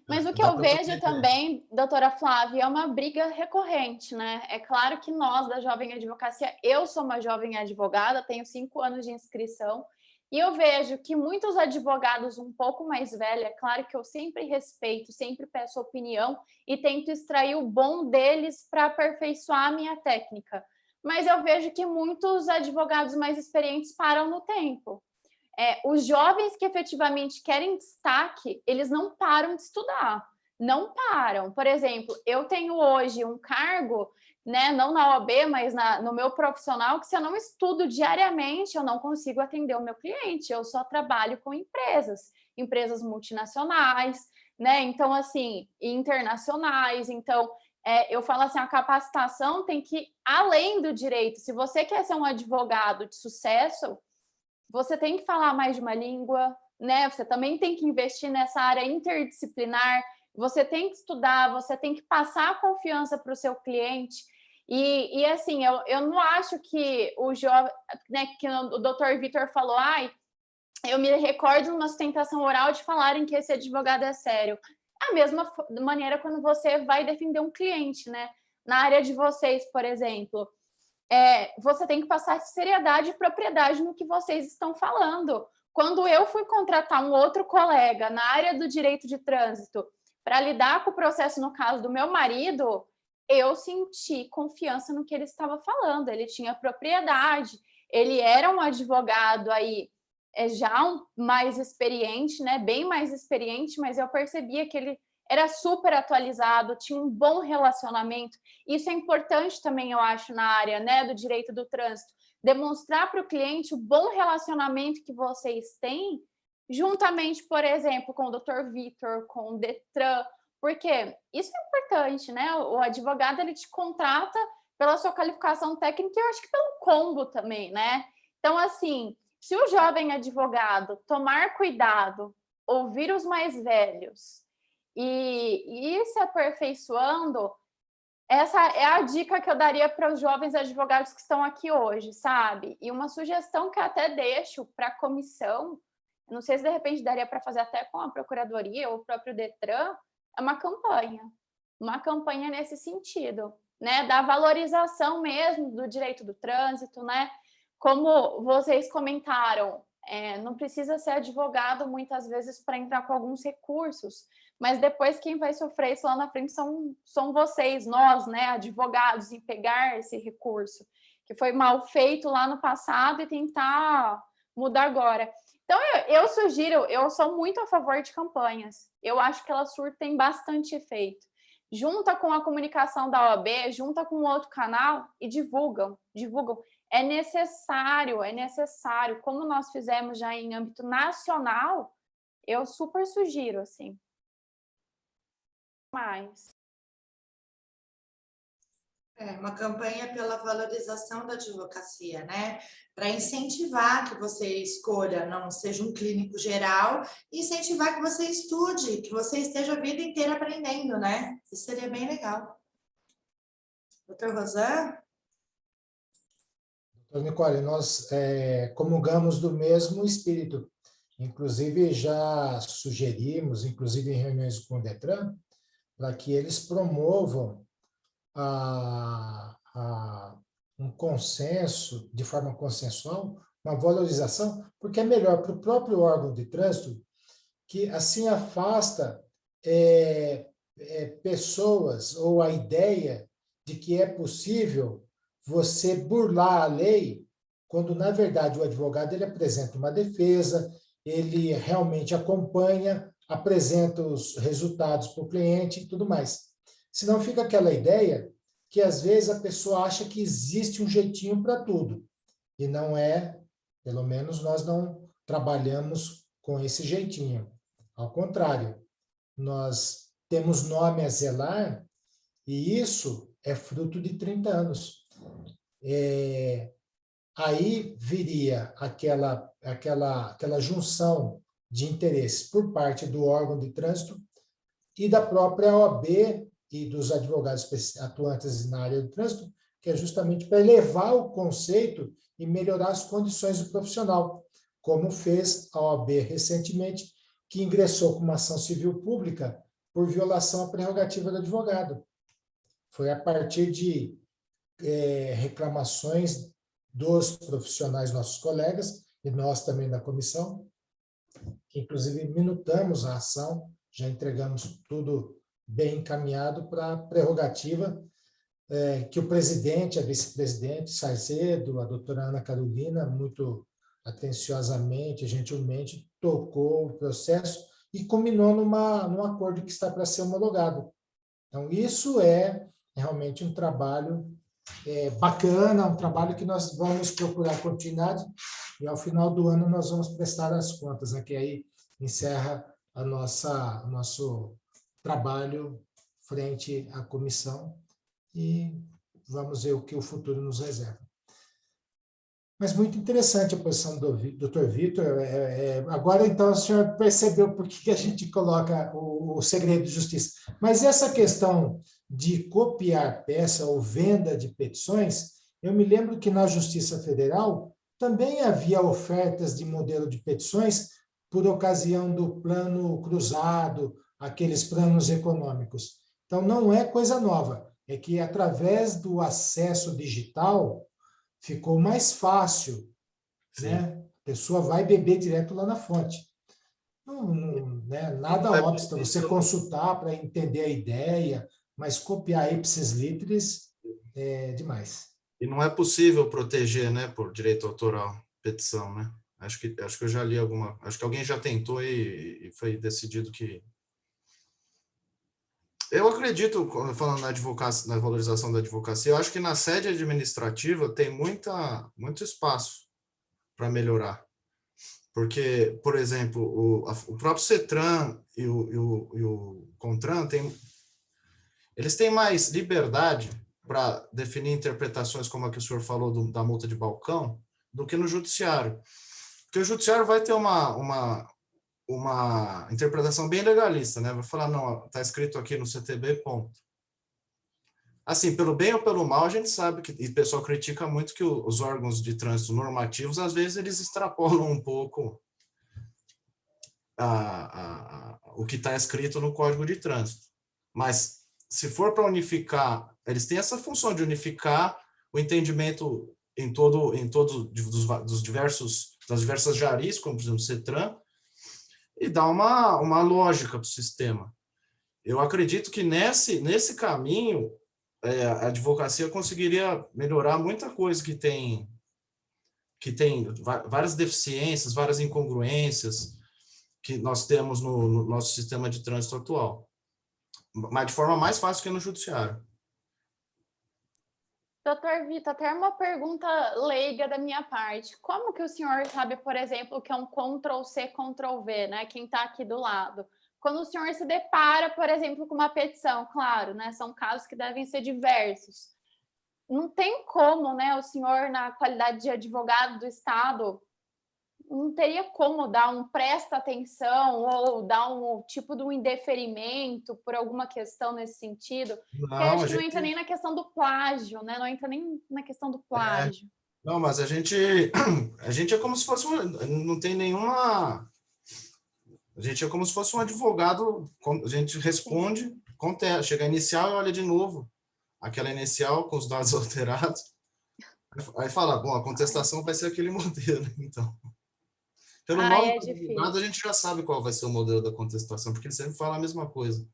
Mas o que eu vejo também, doutora Flávia, é uma briga recorrente, né? É claro que nós, da Jovem Advocacia, eu sou uma jovem advogada, tenho 5 anos de inscrição, e eu vejo que muitos advogados um pouco mais velhos, é claro que eu sempre respeito, sempre peço opinião e tento extrair o bom deles para aperfeiçoar a minha técnica. Mas eu vejo que muitos advogados mais experientes param no tempo. Os jovens que efetivamente querem destaque, eles não param de estudar, não param. Por exemplo, eu tenho hoje um cargo, né, não na OAB, mas no meu profissional, que se eu não estudo diariamente, eu não consigo atender o meu cliente, eu só trabalho com empresas multinacionais, né, então, assim, internacionais, então... eu falo assim, a capacitação tem que ir além do direito. Se você quer ser um advogado de sucesso, você tem que falar mais de uma língua, né? Você também tem que investir nessa área interdisciplinar, você tem que estudar, você tem que passar a confiança para o seu cliente. E assim, eu não acho que o jovem, né, que o doutor Vitor falou, eu me recordo de uma sustentação oral de falarem que esse advogado é sério. É a mesma maneira quando você vai defender um cliente, né? Na área de vocês, por exemplo, você tem que passar seriedade e propriedade no que vocês estão falando. Quando eu fui contratar um outro colega na área do direito de trânsito para lidar com o processo no caso do meu marido, eu senti confiança no que ele estava falando, ele tinha propriedade, ele era um advogado aí já mais experiente, né, bem mais experiente, mas eu percebia que ele era super atualizado, tinha um bom relacionamento. Isso é importante também, eu acho, na área, né, do direito do trânsito. Demonstrar para o cliente o bom relacionamento que vocês têm, juntamente, por exemplo, com o Dr. Vitor, com o Detran, porque isso é importante, né? O advogado, ele te contrata pela sua qualificação técnica e eu acho que pelo combo também, né? Então, assim, se o jovem advogado tomar cuidado, ouvir os mais velhos, e ir se aperfeiçoando, essa é a dica que eu daria para os jovens advogados que estão aqui hoje, sabe? E uma sugestão que eu até deixo para a comissão, não sei se de repente daria para fazer até com a Procuradoria ou o próprio Detran, é uma campanha nesse sentido, né? Da valorização mesmo do direito do trânsito, né? Como vocês comentaram, não precisa ser advogado muitas vezes para entrar com alguns recursos, mas depois quem vai sofrer isso lá na frente são vocês, nós, né, advogados, em pegar esse recurso. que foi mal feito lá no passado e tentar mudar agora. Então, eu sugiro, eu sou muito a favor de campanhas. Eu acho que elas surtem bastante efeito. Junta com a comunicação da OAB, junta com outro canal e divulgam. É necessário. Como nós fizemos já em âmbito nacional, eu super sugiro, assim. Mais. Uma campanha pela valorização da advocacia, né? Para incentivar que você escolha, não seja um clínico geral, e incentivar que você estude, que você esteja a vida inteira aprendendo, né? Isso seria bem legal. Doutor Rosan? Doutor Nicole, nós comungamos do mesmo espírito. Inclusive, já sugerimos, inclusive em reuniões com o Detran, para que eles promovam um consenso, de forma consensual, uma valorização, porque é melhor para o próprio órgão de trânsito, que assim afasta pessoas ou a ideia de que é possível você burlar a lei, quando, na verdade, o advogado ele apresenta uma defesa, ele realmente acompanha, apresenta os resultados para o cliente e tudo mais. Senão fica aquela ideia que, às vezes, a pessoa acha que existe um jeitinho para tudo. E não é, pelo menos nós não trabalhamos com esse jeitinho. Ao contrário, nós temos nome a zelar e isso é fruto de 30 anos. Aí viria aquela junção de interesses por parte do órgão de trânsito e da própria OAB e dos advogados atuantes na área do trânsito, que é justamente para elevar o conceito e melhorar as condições do profissional, como fez a OAB recentemente, que ingressou com uma ação civil pública por violação à prerrogativa do advogado. Foi a partir de reclamações dos profissionais, nossos colegas, e nós também da comissão, que inclusive minutamos a ação, já entregamos tudo bem encaminhado para a prerrogativa que o presidente, a vice-presidente, Sarzedo, a doutora Ana Carolina, muito atenciosamente, gentilmente, tocou o processo e culminou num acordo que está para ser homologado. Então, isso é realmente um trabalho bacana, um trabalho que nós vamos procurar continuidade e, ao final do ano, nós vamos prestar as contas, né, que aí encerra o nosso trabalho frente à comissão e vamos ver o que o futuro nos reserva. Mas muito interessante a posição do Dr. Vitor. Agora, então, o senhor percebeu por que a gente coloca o segredo de justiça. Mas essa questão de copiar peça ou venda de petições, eu me lembro que na Justiça Federal também havia ofertas de modelo de petições por ocasião do plano cruzado, aqueles planos econômicos. Então, não é coisa nova. É que, através do acesso digital, ficou mais fácil, né? A pessoa vai beber direto lá na fonte. Não, né? Nada obsta você consultar para entender a ideia, mas copiar ipsis literis é demais. E não é possível proteger, né, por direito autoral, petição, né? Acho que eu já li alguma... Acho que alguém já tentou e foi decidido que... Eu acredito, falando na advocacia, na valorização da advocacia, eu acho que na sede administrativa tem muito espaço para melhorar. Porque, por exemplo, o próprio CETRAN e o CONTRAN eles têm mais liberdade para definir interpretações, como a que o senhor falou da multa de balcão, do que no judiciário. Porque o judiciário vai ter uma interpretação bem legalista, né? Vai falar, não, está escrito aqui no CTB, ponto. Assim, pelo bem ou pelo mal, a gente sabe que, e o pessoal critica muito que os órgãos de trânsito normativos, às vezes, eles extrapolam um pouco o que está escrito no Código de Trânsito. Mas, se for para unificar, eles têm essa função de unificar o entendimento das diversas jaris, como, por exemplo, o CETRAN, e dar uma lógica para o sistema. Eu acredito que nesse caminho, a advocacia conseguiria melhorar muita coisa que tem várias deficiências, várias incongruências que nós temos no nosso sistema de trânsito atual, mas de forma mais fácil que no judiciário. Doutor Vitor, até uma pergunta leiga da minha parte. Como que o senhor sabe, por exemplo, que é um Ctrl+C, Ctrl+V, né? Quem está aqui do lado. Quando o senhor se depara, por exemplo, com uma petição, claro, né? São casos que devem ser diversos. Não tem como, né? O senhor, na qualidade de advogado do Estado, não teria como dar um presta atenção ou dar um tipo de um indeferimento por alguma questão nesse sentido? Porque acho que não entra nem na questão do plágio, né? Não entra nem na questão do plágio. Não, mas a gente é como se fosse não tem nenhuma... A gente é como se fosse um advogado, a gente responde, contesta, chega a inicial e olha de novo aquela inicial com os dados alterados, aí fala, bom, a contestação vai ser aquele modelo, então. Pelo nome do advogado, a gente já sabe qual vai ser o modelo da contestação, porque ele sempre fala a mesma coisa.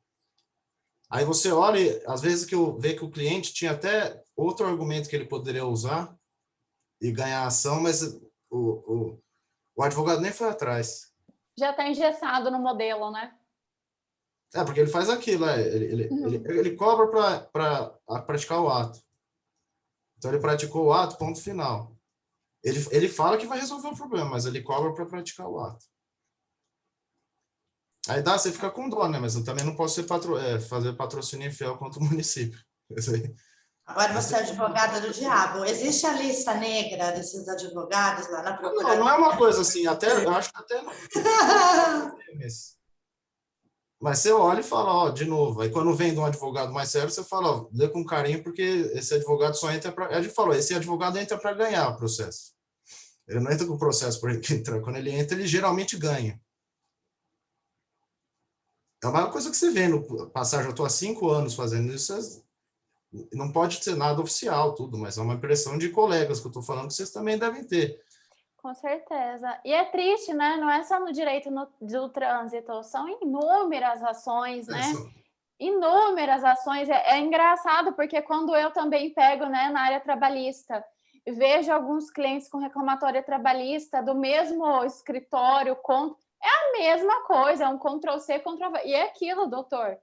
Aí você olha, às vezes vê que o cliente tinha até outro argumento que ele poderia usar e ganhar a ação, mas o advogado nem foi atrás. Já está engessado no modelo, né? Porque ele faz aquilo, ele cobra para praticar o ato. Então, ele praticou o ato, ponto final. Ele fala que vai resolver o problema, mas ele cobra para praticar o ato. Aí você fica com dó, né? Mas eu também não posso fazer patrocínio infiel contra o município. Agora você é advogada do diabo. Existe a lista negra desses advogados lá na procuradoria? Não é uma coisa assim, eu acho que até não. Mas você olha e fala, de novo. Aí quando vem de um advogado mais sério, você fala, lê com carinho, porque esse advogado só entra para... A gente falou, esse advogado entra para ganhar o processo. Ele não entra com o processo para entrar. Quando ele entra, ele geralmente ganha. É uma coisa que você vê no passagem. Eu estou há 5 anos fazendo isso. Não pode ser nada oficial, tudo, mas é uma impressão de colegas que eu estou falando que vocês também devem ter. Com certeza. E é triste, né? Não é só no direito do trânsito, são inúmeras ações, né? Inúmeras ações. É engraçado, porque quando eu também pego, né, na área trabalhista, vejo alguns clientes com reclamatória trabalhista do mesmo escritório, é a mesma coisa, é um Ctrl+C, Ctrl+V. E é aquilo, doutor.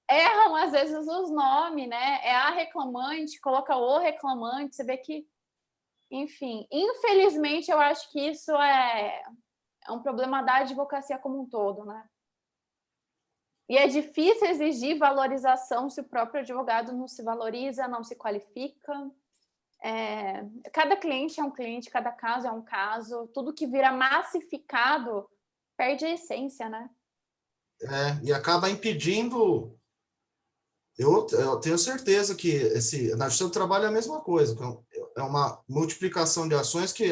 Erram, às vezes, os nomes, né? É a reclamante, coloca o reclamante, você vê que... Enfim, infelizmente, eu acho que isso é um problema da advocacia como um todo, né? E é difícil exigir valorização se o próprio advogado não se valoriza, não se qualifica. Cada cliente é um cliente, cada caso é um caso. Tudo que vira massificado perde a essência, né? E acaba impedindo... Eu tenho certeza que na justiça do trabalho é a mesma coisa. É uma multiplicação de ações que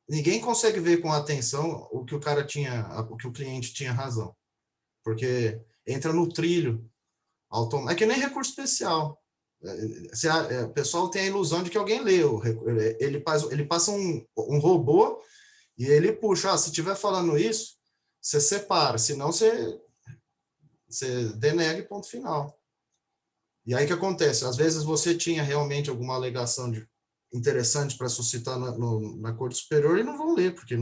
ninguém consegue ver com atenção o que o que o cliente tinha razão. Porque entra no trilho automático. É que nem recurso especial. O pessoal tem a ilusão de que alguém leu. Ele passa um robô e ele puxa. Se estiver falando isso, você separa. Senão você denega e ponto final. E aí o que acontece? Às vezes você tinha realmente alguma alegação interessante para suscitar na Corte Superior e não vão ler, porque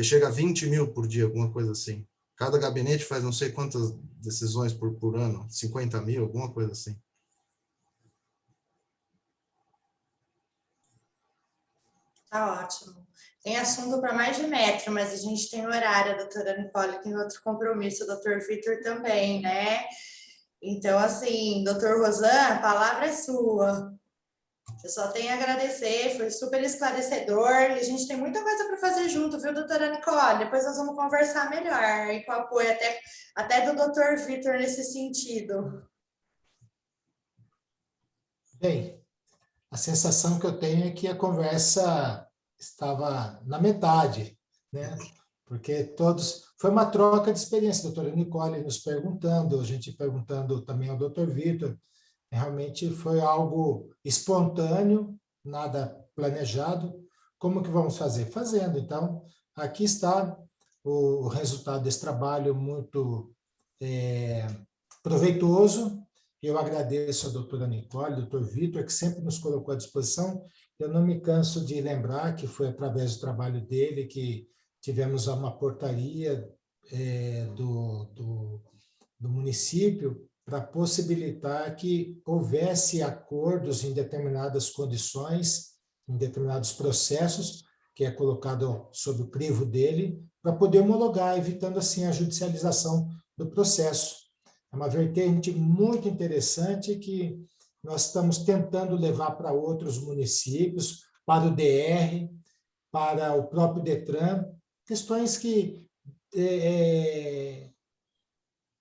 chega a 20 mil por dia, alguma coisa assim. Cada gabinete faz não sei quantas decisões por ano, 50 mil, alguma coisa assim. Tá ótimo. Tem assunto para mais de metro, mas a gente tem horário, a doutora Nicole tem outro compromisso, o doutor Vitor também, né? Então, assim, doutor Rosan, a palavra é sua. Eu só tenho a agradecer, foi super esclarecedor. E a gente tem muita coisa para fazer junto, viu, doutora Nicole? Depois nós vamos conversar melhor, e com o apoio até do doutor Vitor nesse sentido. Bem, a sensação que eu tenho é que a conversa estava na metade, né? Porque foi uma troca de experiência, a doutora Nicole nos perguntando, a gente perguntando também ao doutor Vitor. Realmente foi algo espontâneo, nada planejado. Como que vamos fazer? Fazendo. Então, aqui está o resultado desse trabalho muito proveitoso Eu agradeço a doutora Nicole, doutor Vitor, que sempre nos colocou à disposição. Eu não me canso de lembrar que foi através do trabalho dele que tivemos uma portaria do município para possibilitar que houvesse acordos em determinadas condições, em determinados processos, que é colocado sob o crivo dele, para poder homologar, evitando assim a judicialização do processo. É uma vertente muito interessante que nós estamos tentando levar para outros municípios, para o DR, para o próprio Detran, questões que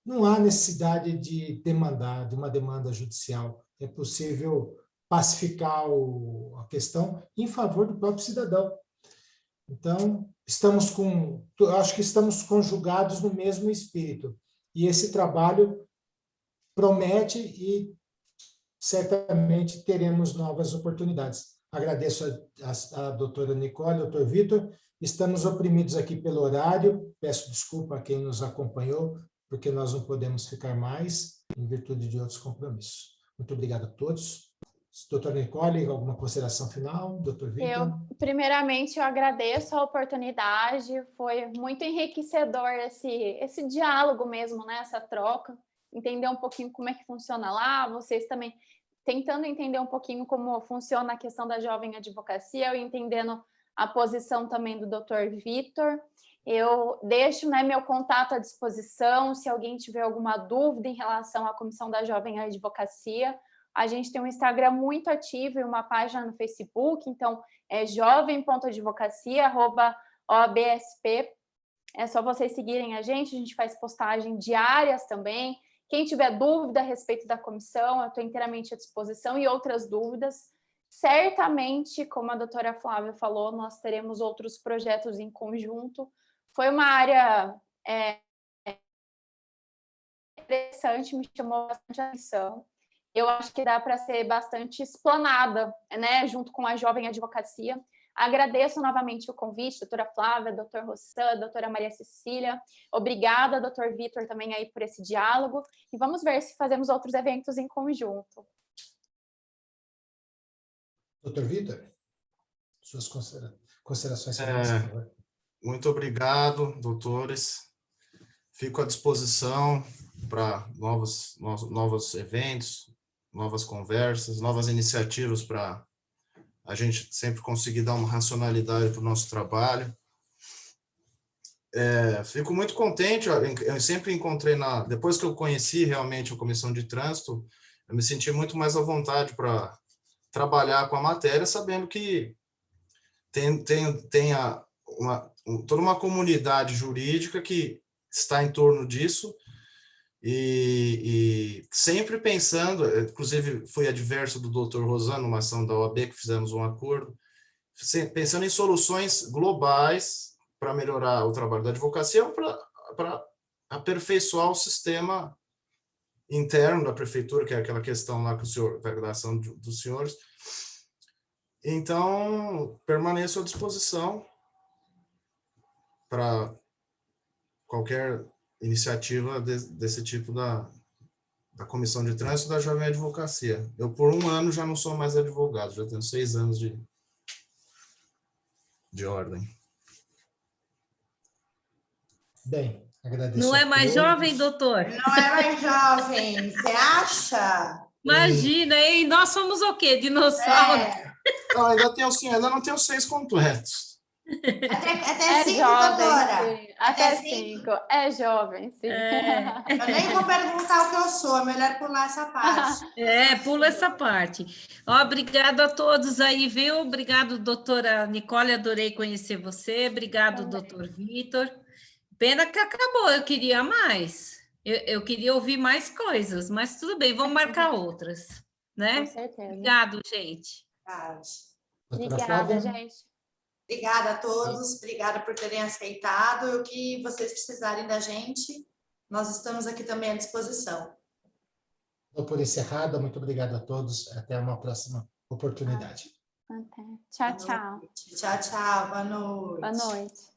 não há necessidade de demandar, de uma demanda judicial. É possível pacificar a questão em favor do próprio cidadão. Então, acho que estamos conjugados no mesmo espírito. E esse trabalho promete e certamente teremos novas oportunidades. Agradeço a doutora Nicole, ao doutor Vitor. Estamos oprimidos aqui pelo horário. Peço desculpa a quem nos acompanhou, porque nós não podemos ficar mais em virtude de outros compromissos. Muito obrigado a todos. Doutora Nicole, alguma consideração final? Doutor Vitor? Primeiramente, eu agradeço a oportunidade, foi muito enriquecedor esse diálogo mesmo, né? Essa troca, entender um pouquinho como é que funciona lá, vocês também tentando entender um pouquinho como funciona a questão da jovem advocacia, eu entendendo a posição também do doutor Vitor. Eu deixo, né, meu contato à disposição, se alguém tiver alguma dúvida em relação à Comissão da Jovem Advocacia. A gente tem um Instagram muito ativo e uma página no Facebook, então é jovem.advocacia, @OABSP. É só vocês seguirem a gente faz postagem diárias também. Quem tiver dúvida a respeito da comissão, eu estou inteiramente à disposição e outras dúvidas. Certamente, como a doutora Flávia falou, nós teremos outros projetos em conjunto. Foi uma área interessante, me chamou bastante atenção. Eu acho que dá para ser bastante explanada, né, junto com a jovem advocacia. Agradeço novamente o convite, doutora Flávia, doutor Rossan, doutora Maria Cecília. Obrigada, doutor Vitor, também aí por esse diálogo. E vamos ver se fazemos outros eventos em conjunto. Doutor Vitor, suas considerações finais, por favor. Muito obrigado, doutores. Fico à disposição para novos eventos, novas conversas, novas iniciativas para a gente sempre conseguir dar uma racionalidade para o nosso trabalho. Fico muito contente, eu sempre encontrei, depois que eu conheci realmente a Comissão de Trânsito, eu me senti muito mais à vontade para trabalhar com a matéria, sabendo que tem toda uma comunidade jurídica que está em torno disso, e sempre pensando, inclusive fui adverso do doutor Rossan, numa ação da OAB, que fizemos um acordo, pensando em soluções globais para melhorar o trabalho da advocacia, para aperfeiçoar o sistema interno da prefeitura, que é aquela questão lá que da ação dos senhores. Então, permaneço à disposição para qualquer iniciativa desse tipo da Comissão de Trânsito da Jovem Advocacia. Eu, por um ano, já não sou mais advogado, já tenho 6 anos de ordem. Bem, agradeço. Não é mais jovem, doutor? Não é mais jovem, você acha? Imagina, hein? Nós somos o quê? Dinossauro? Não, ainda não tenho 6 completos. Até 5, doutora? Sim. Até 5. É jovem, sim. Eu nem vou perguntar o que eu sou, é melhor pular essa parte. Pula essa parte. Obrigado a todos aí, viu? Obrigado, doutora Nicole, adorei conhecer você. Obrigado, doutor Vitor. Pena que acabou, eu queria mais. Eu queria ouvir mais coisas, mas tudo bem, vamos marcar outras, né? Com certeza. Obrigado, gente. Obrigada, gente. Obrigada a todos, obrigada por terem aceitado. O que vocês precisarem da gente, nós estamos aqui também à disposição. Dou por encerrada, muito obrigado a todos. Até uma próxima oportunidade. Até. Tchau, tchau. Tchau, tchau. Boa noite. Boa noite.